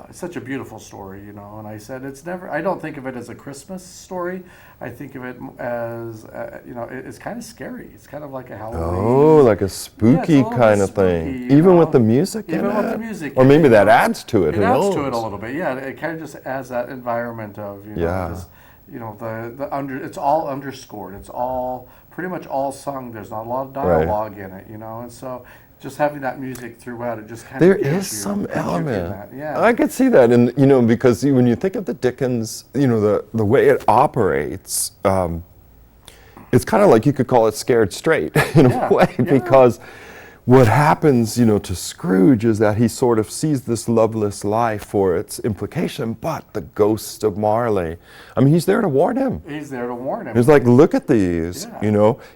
it's such a beautiful story, And I said I don't think of it as a Christmas story. I think of it as, it's kind of scary. It's kind of like a Halloween. Oh, like a spooky kind of thing. Even with the music in it? Even with the music. Or maybe that adds to it. It adds to it a little bit, yeah. It kind of just adds that environment of, just, it's all underscored. It's all, pretty much all sung. There's not a lot of dialogue in it, And so just having that music throughout, it just kind there of is some element. Yeah. I could see that, and because when you think of the Dickens, the way it operates, it's kind of like you could call it Scared Straight in a way, because what happens, to Scrooge is that he sort of sees this loveless life for its implication, but the ghost of Marley, he's there to warn him. He's there to warn him. He's like, look at these,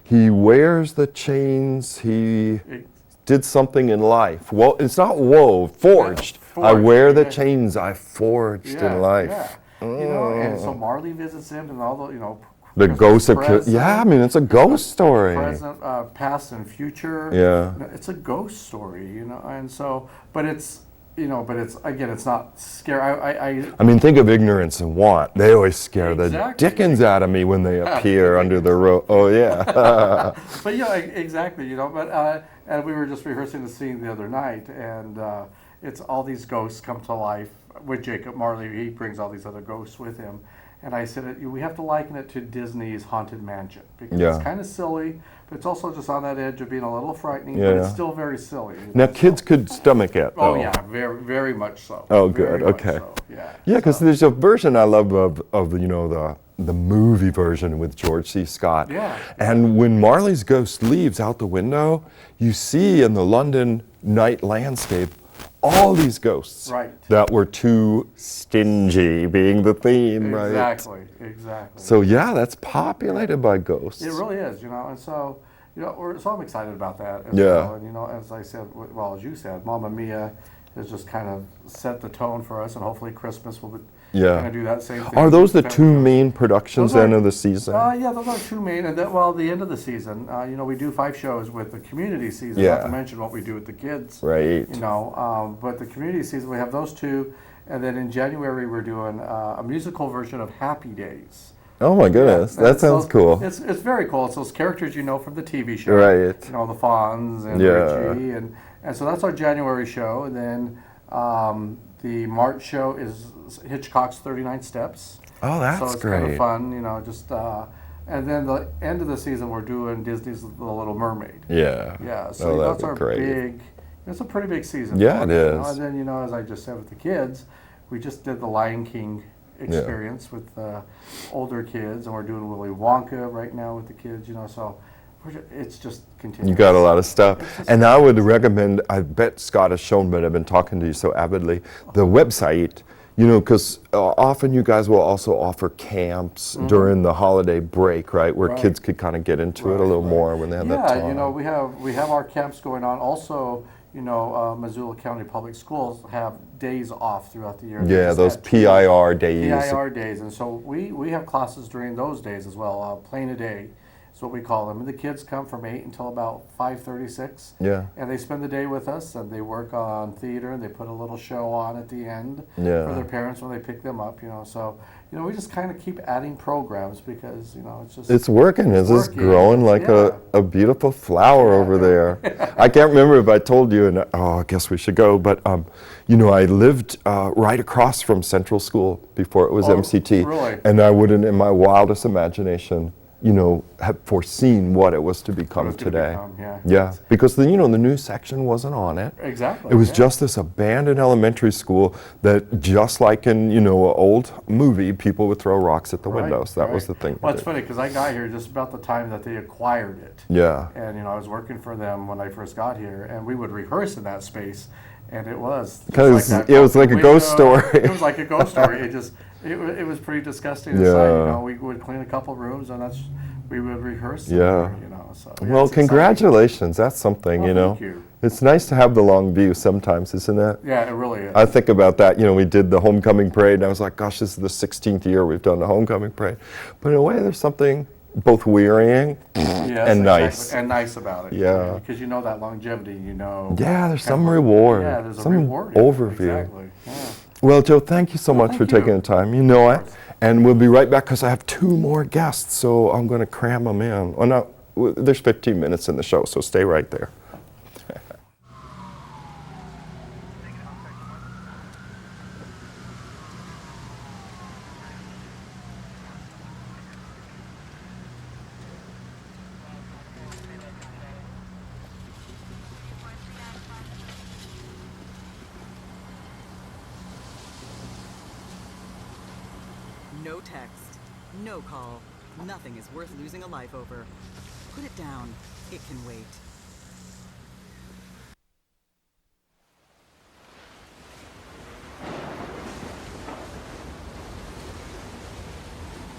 he wears the chains, he did something in life. Well, it's not forged. I wear the chains I forged in life. Yeah. And so Marley visits him and all the ghost of it's a ghost story. Present, past and future. Yeah. It's a ghost story, and so, but it's, but it's, again, it's not scary. Think of Ignorance and Want. They always scare the dickens out of me when they appear under the road. Oh, yeah. But exactly, but, and we were just rehearsing the scene the other night, and it's all these ghosts come to life with Jacob Marley. He brings all these other ghosts with him. And I said, we have to liken it to Disney's Haunted Mansion, because it's kind of silly, but it's also just on that edge of being a little frightening, but it's still very silly. Now, kids could stomach it, though. Oh, yeah, very, very much so. Oh, good, okay. So, yeah, because there's a version I love of the movie version with George C. Scott. Yeah. And when Marley's ghost leaves out the window, you see in the London night landscape all these ghosts that were too stingy, being the theme, right? Exactly. So that's populated by ghosts. It really is, and so, so I'm excited about that as well. And, as I said, as you said, Mamma Mia has just kind of set the tone for us, and hopefully Christmas will kind of do that same thing. Are those the two main productions end of the season? Yeah, those are two main. And the end of the season, we do 5 shows with the community season, not to mention what we do with the kids. Right. But the community season, we have those 2. And then in January, we're doing a musical version of Happy Days. Oh my goodness, that sounds cool. It's very cool. It's those characters from the TV show. Right. The Fonz and Richie. And so that's our January show. And then the March show is Hitchcock's 39 Steps. Oh, that's so it's great. Kind of fun, and then the end of the season we're doing Disney's The Little Mermaid. Yeah. Yeah. So that's our big. It's a pretty big season. Yeah, it is. And then as I just said with the kids, we just did the Lion King experience with older kids, and we're doing Willy Wonka right now with the kids. So it's just continuing. You got a lot of stuff. And I would recommend, I bet Scott has shown, but I've been talking to you so avidly, the website, because often you guys will also offer camps during the holiday break, right? Where kids could kind of get into it a little more when they have that time. Yeah, we have our camps going on. Also, Missoula County Public Schools have days off throughout the year. Yeah, those PIR days. PIR days. And so we have classes during those days as well, Plain a Day. That's what we call them. And the kids come from 8 until about 5:36. Yeah. And they spend the day with us, and they work on theater, and they put a little show on at the end for their parents when they pick them up. So we just kind of keep adding programs because it's working. It's just growing like a beautiful flower over there. I can't remember if I told you, and I guess we should go. But I lived right across from Central School before it was MCT, really? And I wouldn't, in my wildest imagination, have foreseen what it was to become today. Yeah, because the new section wasn't on it. Exactly. It was just this abandoned elementary school that, just like in an old movie, people would throw rocks at the windows. That was the thing. Well, it's funny because I got here just about the time that they acquired it. Yeah. And I was working for them when I first got here, and we would rehearse in that space, and it was because it was like a ghost story. It was like a ghost story. It was pretty disgusting inside. We would clean a couple rooms, and we would rehearse. Yeah. So, Well, it's exciting. congratulations. That's something, Well, you know. thank you. It's nice to have the long view sometimes, isn't it? Yeah, it really is. I think about that. You know, we did the homecoming parade, and I was like, gosh, this is the 16th year we've done the homecoming parade. But in a way, there's something both wearying Yes, and exactly. nice. And nice about it. Yeah. Because you know that longevity, you know. Yeah, there's kind some of- reward, Yeah, there's some a reward. Yeah, overview. Exactly. Yeah. Well, Joe, thank you so much for thank you. taking the time. You know it. And we'll be right back because I have 2 more guests, so I'm going to cram them in. Well, no, there's 15 minutes in the show, so stay right there. No text, no call. Nothing is worth losing a life over. Put it down. It can wait.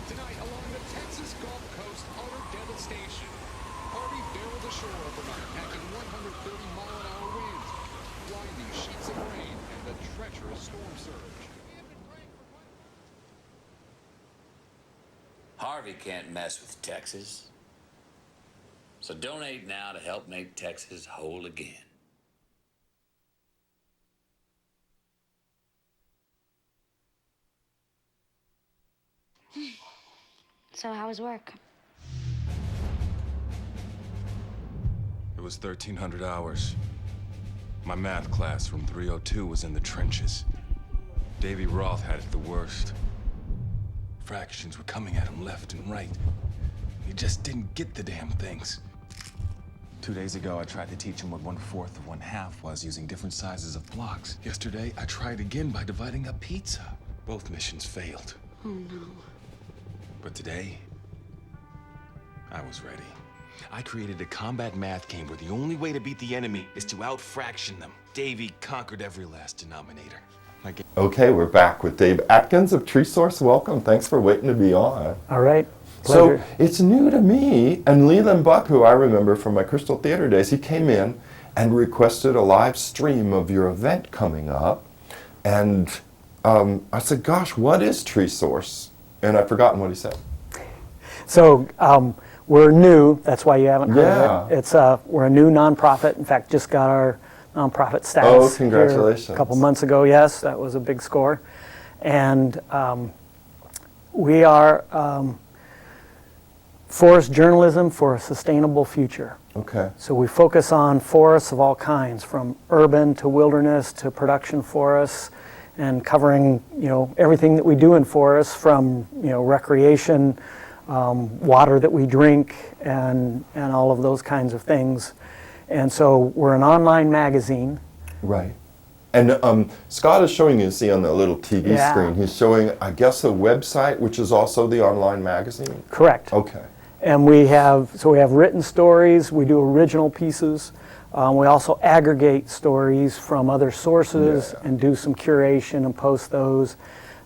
Tonight, along the Texas Gulf Coast, utter devastation. Harvey barreled ashore overnight, packing 130-mile-an-hour winds, blinding sheets of rain, and the treacherous storm surge. Harvey can't mess with Texas. So donate now to help make Texas whole again. So how was work? It was 1,300 hours. My math class from 302 was in the trenches. Davy Roth had it the worst. Fractions were coming at him left and right. He just didn't get the damn things. 2 days ago, I tried to teach him what 1/4 of 1/2 was using different sizes of blocks. Yesterday, I tried again by dividing up pizza. Both missions failed. Oh no. But today, I was ready. I created a combat math game where the only way to beat the enemy is to out-fraction them. Davy conquered every last denominator. Okay, we're back with Dave Atkins of Tree Source. Welcome. Thanks for waiting to be on. All right. So Pleasure. it's new to me, and Leland Buck, who I remember from my Crystal Theater days, he came in and requested a live stream of your event coming up. And I said, gosh, what is Tree Source? And I've forgotten what he said. So we're new. That's why you haven't heard Yeah. of it. It's we're a new nonprofit. In fact, just got our nonprofit status. Oh, here congratulations. a couple months ago. Yes, that was a big score. And we are forest journalism for a sustainable future. Okay. So we focus on forests of all kinds, from urban to wilderness to production forests, and covering everything that we do in forests, from recreation, water that we drink, and all of those kinds of things. And so we're an online magazine. Right. And Scott is showing you, see on the little TV Yeah. screen, he's showing, I guess, a website, which is also the online magazine? Correct. Okay. And we have written stories, we do original pieces. We also aggregate stories from other sources and do some curation and post those,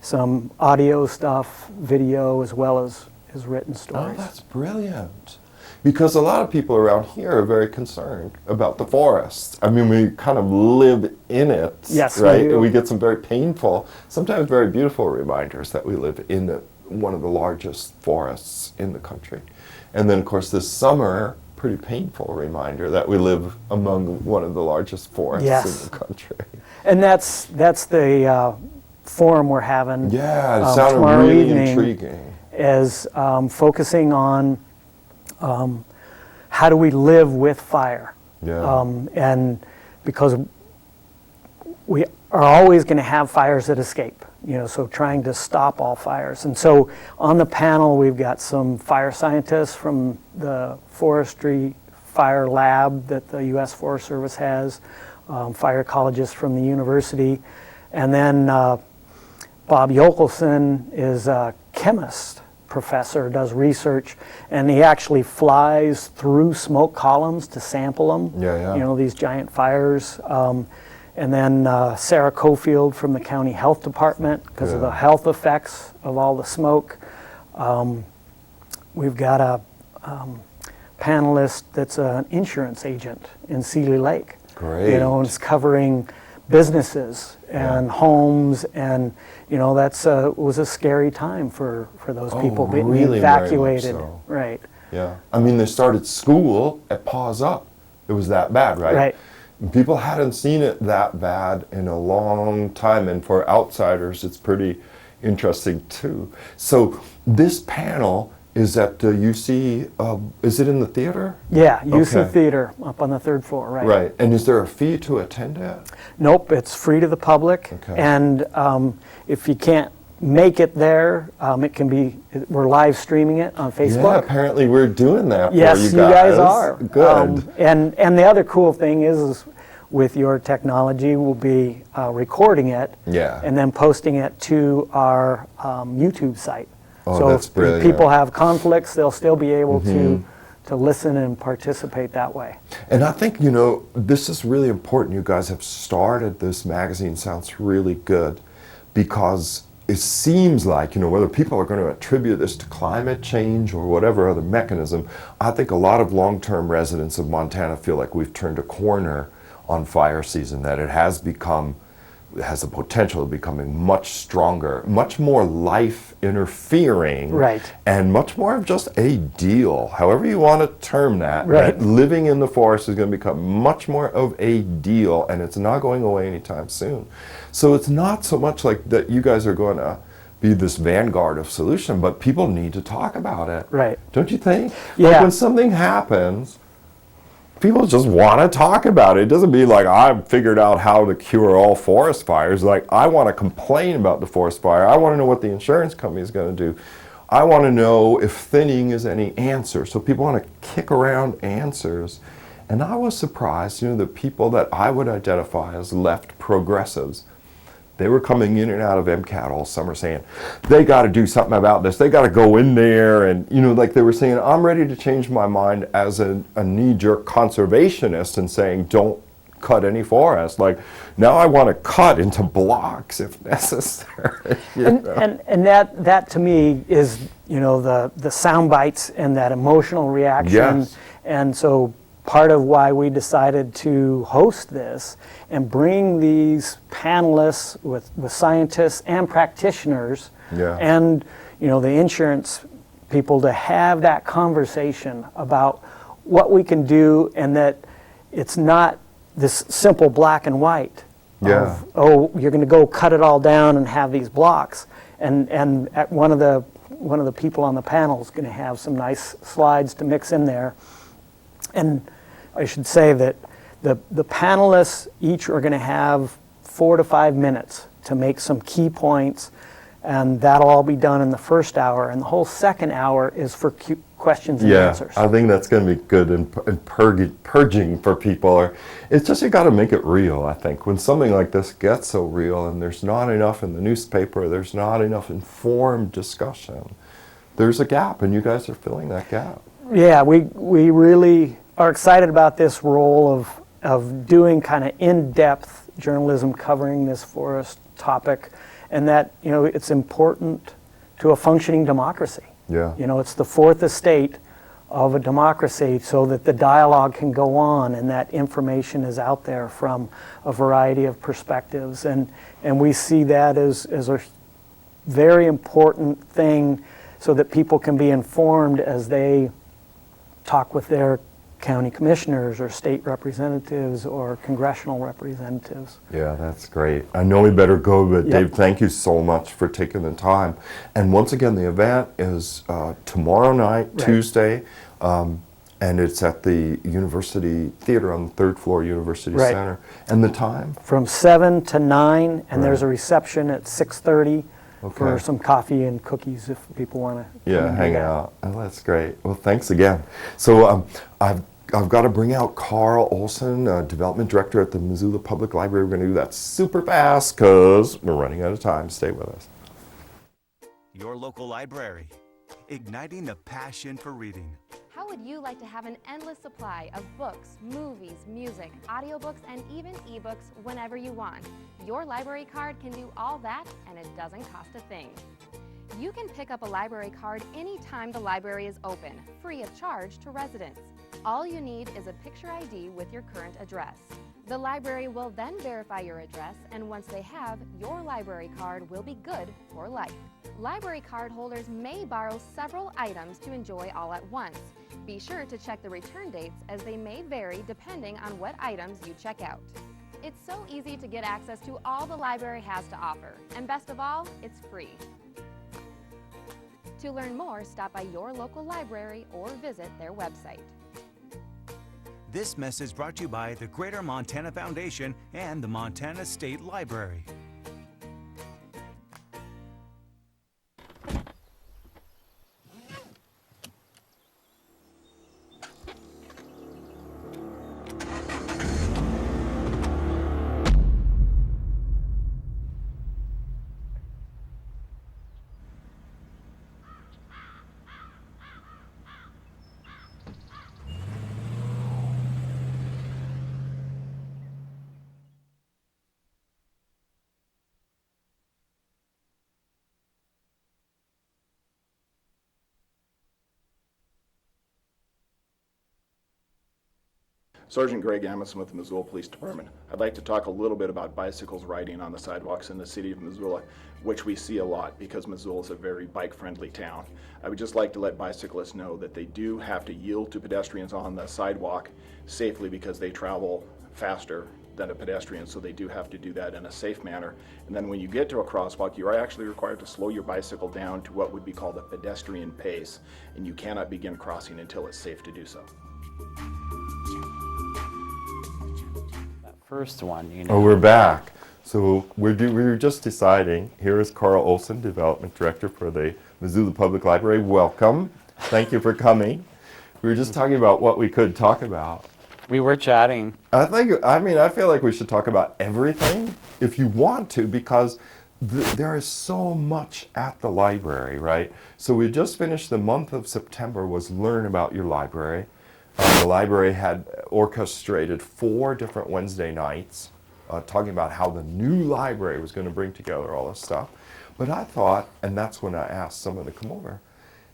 some audio stuff, video, as well as written Oh, stories. that's brilliant. Because a lot of people around here are very concerned about the forests. I mean, we kind of live in it, Yes, we right? do. And we get some very painful, sometimes very beautiful reminders that we live in one of the largest forests in the country. And then, of course, this summer, pretty painful reminder that we live among one of the largest forests Yes. in the country. And that's the forum we're having Yeah, it sounded tomorrow really evening, intriguing. is focusing on how do we live with fire. Yeah. And because we are always going to have fires that escape, so trying to stop all fires. And so on the panel, we've got some fire scientists from the Forestry Fire Lab that the U.S. Forest Service has, fire ecologists from the university, and then Bob Yokelson is a chemist professor, does research, and he actually flies through smoke columns to sample them, these giant fires. And then Sarah Cofield from the county health department, because of the health effects of all the smoke. We've got a panelist that's an insurance agent in Seeley Lake. Great. You know, and it's covering businesses and homes, and you know, that's was a scary time for those people being really very much evacuated. so. Right. Yeah. I mean, they started school at Paws Up. It was that bad, right? Right. People hadn't seen it that bad in a long time, and for outsiders, it's pretty interesting too. So this panel is at UC, is it in the theater? Yeah, UC Okay. Theater up on the 3rd floor, right. Right. And is there a fee to attend it? Nope, it's free to the public. Okay. And if you can't make it there, it can be, we're live streaming it on Facebook. Yeah, apparently we're doing that Yes, for you you guys. guys are. Good. And the other cool thing is with your technology, we'll be recording it Yeah. and then posting it to our YouTube site. Oh, so that's if brilliant. people have conflicts, they'll still be able Mhm. to listen and participate that way. And I think, you know, this is really important. You guys have started this magazine, sounds really good, because it seems like, you know, whether people are going to attribute this to climate change or whatever other mechanism, I think a lot of long-term residents of Montana feel like we've turned a corner on fire season, that it has become, it has the potential of becoming much stronger, much more life interfering, Right. and much more of just a deal, however you want to term that. Right. That living in the forest is going to become much more of a deal, and it's not going away anytime soon. So it's not so much like that you guys are going to be this vanguard of solution, but people need to talk about it. Right. Don't you think? Yeah. Like when something happens, people just want to talk about it. It doesn't mean like I've figured out how to cure all forest fires. Like I want to complain about the forest fire. I want to know what the insurance company is going to do. I want to know if thinning is any answer. So people want to kick around answers. And I was surprised, you know, the people that I would identify as left progressives, they were coming in and out of MCAT all summer saying, they got to do something about this. They got to go in there. And, you know, like they were saying, I'm ready to change my mind as a knee-jerk conservationist and saying, don't cut any forest. Like, now I want to cut into blocks if necessary. you know? And that to me is, you know, the sound bites and that emotional reaction. Yes. And so part of why we decided to host this and bring these panelists with scientists and practitioners Yeah. and, you know, the insurance people to have that conversation about what we can do, and that it's not this simple black and white Yeah. of, oh, you're going to go cut it all down and have these blocks. And at one of the people on the panel is going to have some nice slides to mix in there. And I should say that the panelists each are going to have 4 to 5 minutes to make some key points, and that'll all be done in the first hour. And the whole second hour is for questions and Yeah, answers. I think that's going to be good and purging for people. Or it's just you got to make it real, I think. When something like this gets so real and there's not enough in the newspaper, there's not enough informed discussion, there's a gap, and you guys are filling that gap. Yeah, we really are excited about this role of doing kind of in-depth journalism covering this forest topic, and that, you know, it's important to a functioning democracy. Yeah. You know, it's the fourth estate of a democracy, so that the dialogue can go on and that information is out there from a variety of perspectives. And we see that as a very important thing, so that people can be informed as they talk with their county commissioners or state representatives or congressional representatives. Yeah, that's great. I know we better go, but Yep. Dave, thank you so much for taking the time. And once again, the event is tomorrow night, Right. Tuesday, and it's at the University Theater on the 3rd floor, University Right. Center. And the time? From 7 to 9, and there's a Right. reception at 6:30 for Okay. some coffee and cookies if people want to. Yeah, hang out. Oh, that's great. Well, thanks again. So I've got to bring out Carl Olson, Development Director at the Missoula Public Library. We're going to do that super fast because we're running out of time. Stay with us. Your local library, igniting the passion for reading. How would you like to have an endless supply of books, movies, music, audiobooks, and even ebooks whenever you want? Your library card can do all that, and it doesn't cost a thing. You can pick up a library card anytime the library is open, free of charge to residents. All you need is a picture ID with your current address. The library will then verify your address, and once they have, your library card will be good for life. Library card holders may borrow several items to enjoy all at once. Be sure to check the return dates, as they may vary depending on what items you check out. It's so easy to get access to all the library has to offer, and best of all, it's free. To learn more, stop by your local library or visit their website. This message brought to you by the Greater Montana Foundation and the Montana State Library. Sergeant Greg Amison with the Missoula Police Department. I'd like to talk a little bit about bicycles riding on the sidewalks in the city of Missoula, which we see a lot because Missoula is a very bike-friendly town. I would just like to let bicyclists know that they do have to yield to pedestrians on the sidewalk safely because they travel faster than a pedestrian, so they do have to do that in a safe manner. And then when you get to a crosswalk, you are actually required to slow your bicycle down to what would be called a pedestrian pace, and you cannot begin crossing until it's safe to do so. First one, you Oh, know. we're back. So we were just deciding. Here is Carl Olson, Development Director for the Missoula Public Library. Welcome. Thank you for coming. We were just talking about what we could talk about. We were chatting. I feel like we should talk about everything if you want to, because there is so much at the library, right? So we just finished the month of September was Learn About Your Library. The library had orchestrated 4 different Wednesday nights talking about how the new library was going to bring together all this stuff. But I thought, and that's when I asked someone to come over,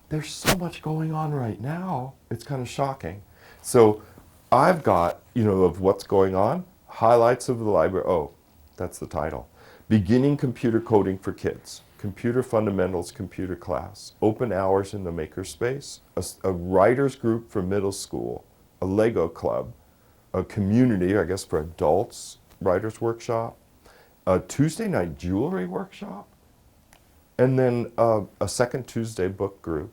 there's so much going on right now, it's kind of shocking. So I've got, of what's going on, highlights of the library. Oh, that's the title. Beginning Computer Coding for Kids. Computer Fundamentals Computer Class, Open Hours in the Makerspace, a writers group for middle school, a Lego club, a community, I guess for adults, writers workshop, a Tuesday night jewelry workshop, and then a second Tuesday book group,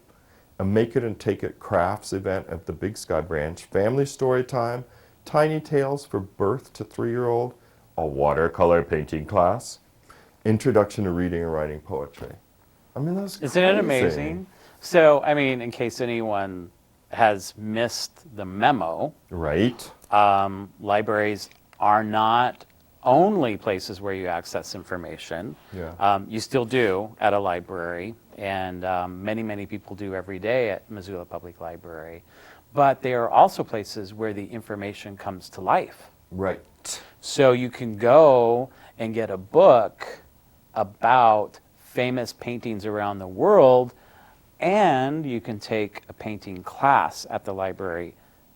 a Make It and Take It crafts event at the Big Sky branch, family story time, Tiny Tales for birth to 3-year-old, a watercolor painting class, Introduction to Reading and Writing Poetry. I mean, that's Isn't it amazing? So, I mean, in case anyone has missed the memo, right? Libraries are not only places where you access information. Yeah. You still do at a library, and many, many people do every day at Missoula Public Library. But they are also places where the information comes to life. Right. So you can go and get a book about famous paintings around the world, and you can take a painting class at the library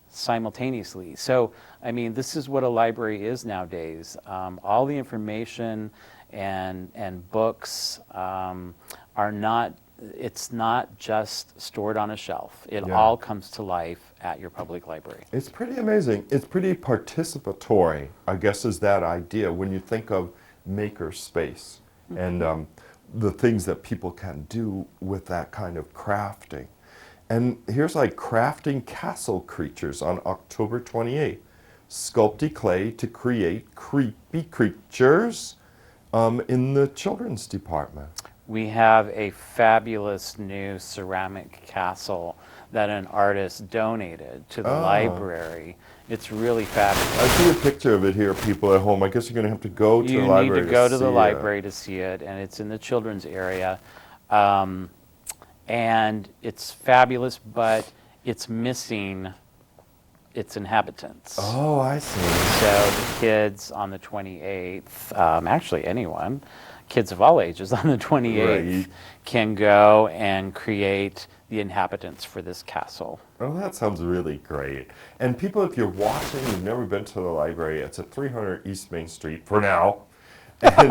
simultaneously. So, I mean, this is what a library is nowadays. All the information and books are not, it's not just stored on a shelf. It all comes to life at your public library. It's pretty amazing. It's pretty participatory, I guess, is that idea when you think of maker space and the things that people can do with that kind of crafting. And here's like crafting castle creatures on October 28th. Sculpting clay to create creepy creatures in the children's department. We have a fabulous new ceramic castle that an artist donated to the library. It's really fabulous. I see a picture of it here, people at home. I guess you're going to have to go to the library. You need to go to the library to see it, and it's in the children's area. And it's fabulous, but it's missing its inhabitants. Oh, I see. So the kids on the 28th, actually anyone, kids of all ages on the 28th, can go and create the inhabitants for this castle. Oh, that sounds really great. And people, if you're watching, you've never been to the library, it's at 300 East Main Street for now. And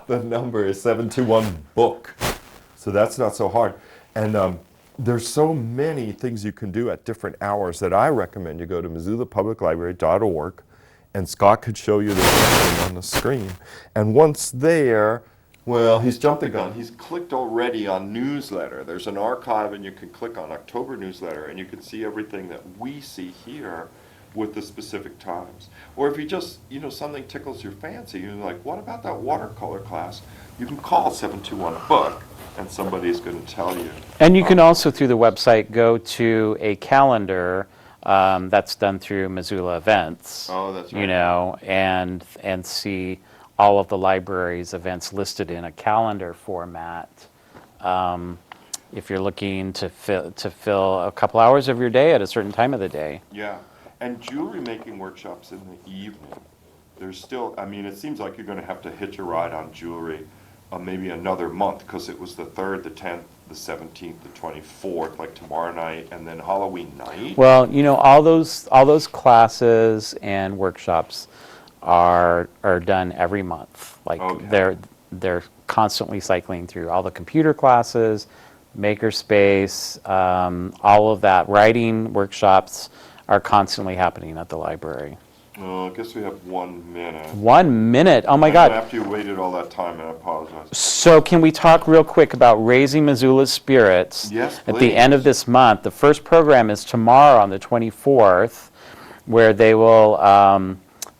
the number is 721-BOOK. So that's not so hard. And there's so many things you can do at different hours that I recommend you go to MissoulaPublicLibrary.org, and Scott could show you this on the screen. And once there, well, he's jumped the gun. He's clicked already on newsletter. There's an archive, and you can click on October newsletter, and you can see everything that we see here with the specific times. Or if you just, something tickles your fancy, you're like, what about that watercolor class? You can call 721-BOOK, and somebody's going to tell you. And you can also, through the website, go to a calendar that's done through Missoula Events. Oh, that's right. And see all of the library's events listed in a calendar format. If you're looking to fill a couple hours of your day at a certain time of the day. Yeah, and jewelry making workshops in the evening. There's still, it seems like you're going to have to hitch a ride on jewelry maybe another month, because it was the 3rd, the 10th, the 17th, the 24th, like tomorrow night, and then Halloween night. Well, all those classes and workshops are done every month. Like they're constantly cycling through all the computer classes, makerspace, all of that. Writing workshops are constantly happening at the library. I guess we have 1 minute. 1 minute. Oh my God. After you waited all that time, I apologize. So can we talk real quick about raising Missoula's spirits? Yes, At the end of this month. The first program is tomorrow on the 24th, where they will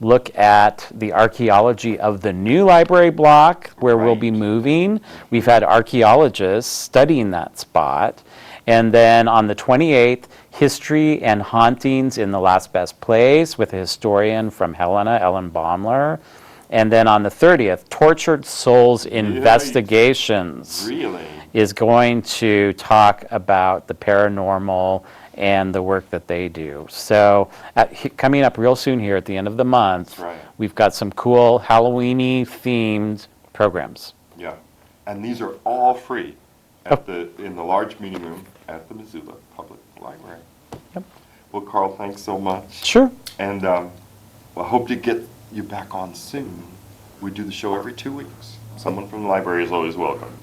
look at the archaeology of the new library block where we'll be moving. We've had archaeologists studying that spot. And then on the 28th, History and Hauntings in the Last Best Place with a historian from Helena, Ellen Baumler. And then on the 30th, Tortured Souls Investigations is going to talk about the paranormal and the work that they do. So coming up real soon here at the end of the month, we've got some cool Halloween-y themed programs. Yeah, and these are all free in the large meeting room at the Missoula Public Library. Yep. Well, Carl, thanks so much. Sure. And I hope to get you back on soon. We do the show every 2 weeks. Someone from the library is always welcome.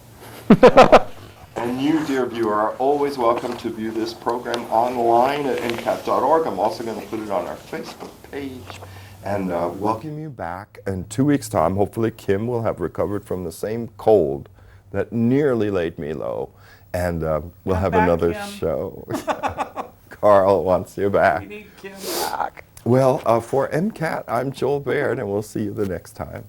And you, dear viewer, are always welcome to view this program online at mcat.org. I'm also going to put it on our Facebook page. And welcome you back. In 2 weeks' time, hopefully Kim will have recovered from the same cold that nearly laid me low. And we'll have another show. Carl wants you back. We need Kim back. Well, for MCAT, I'm Joel Baird, and we'll see you the next time.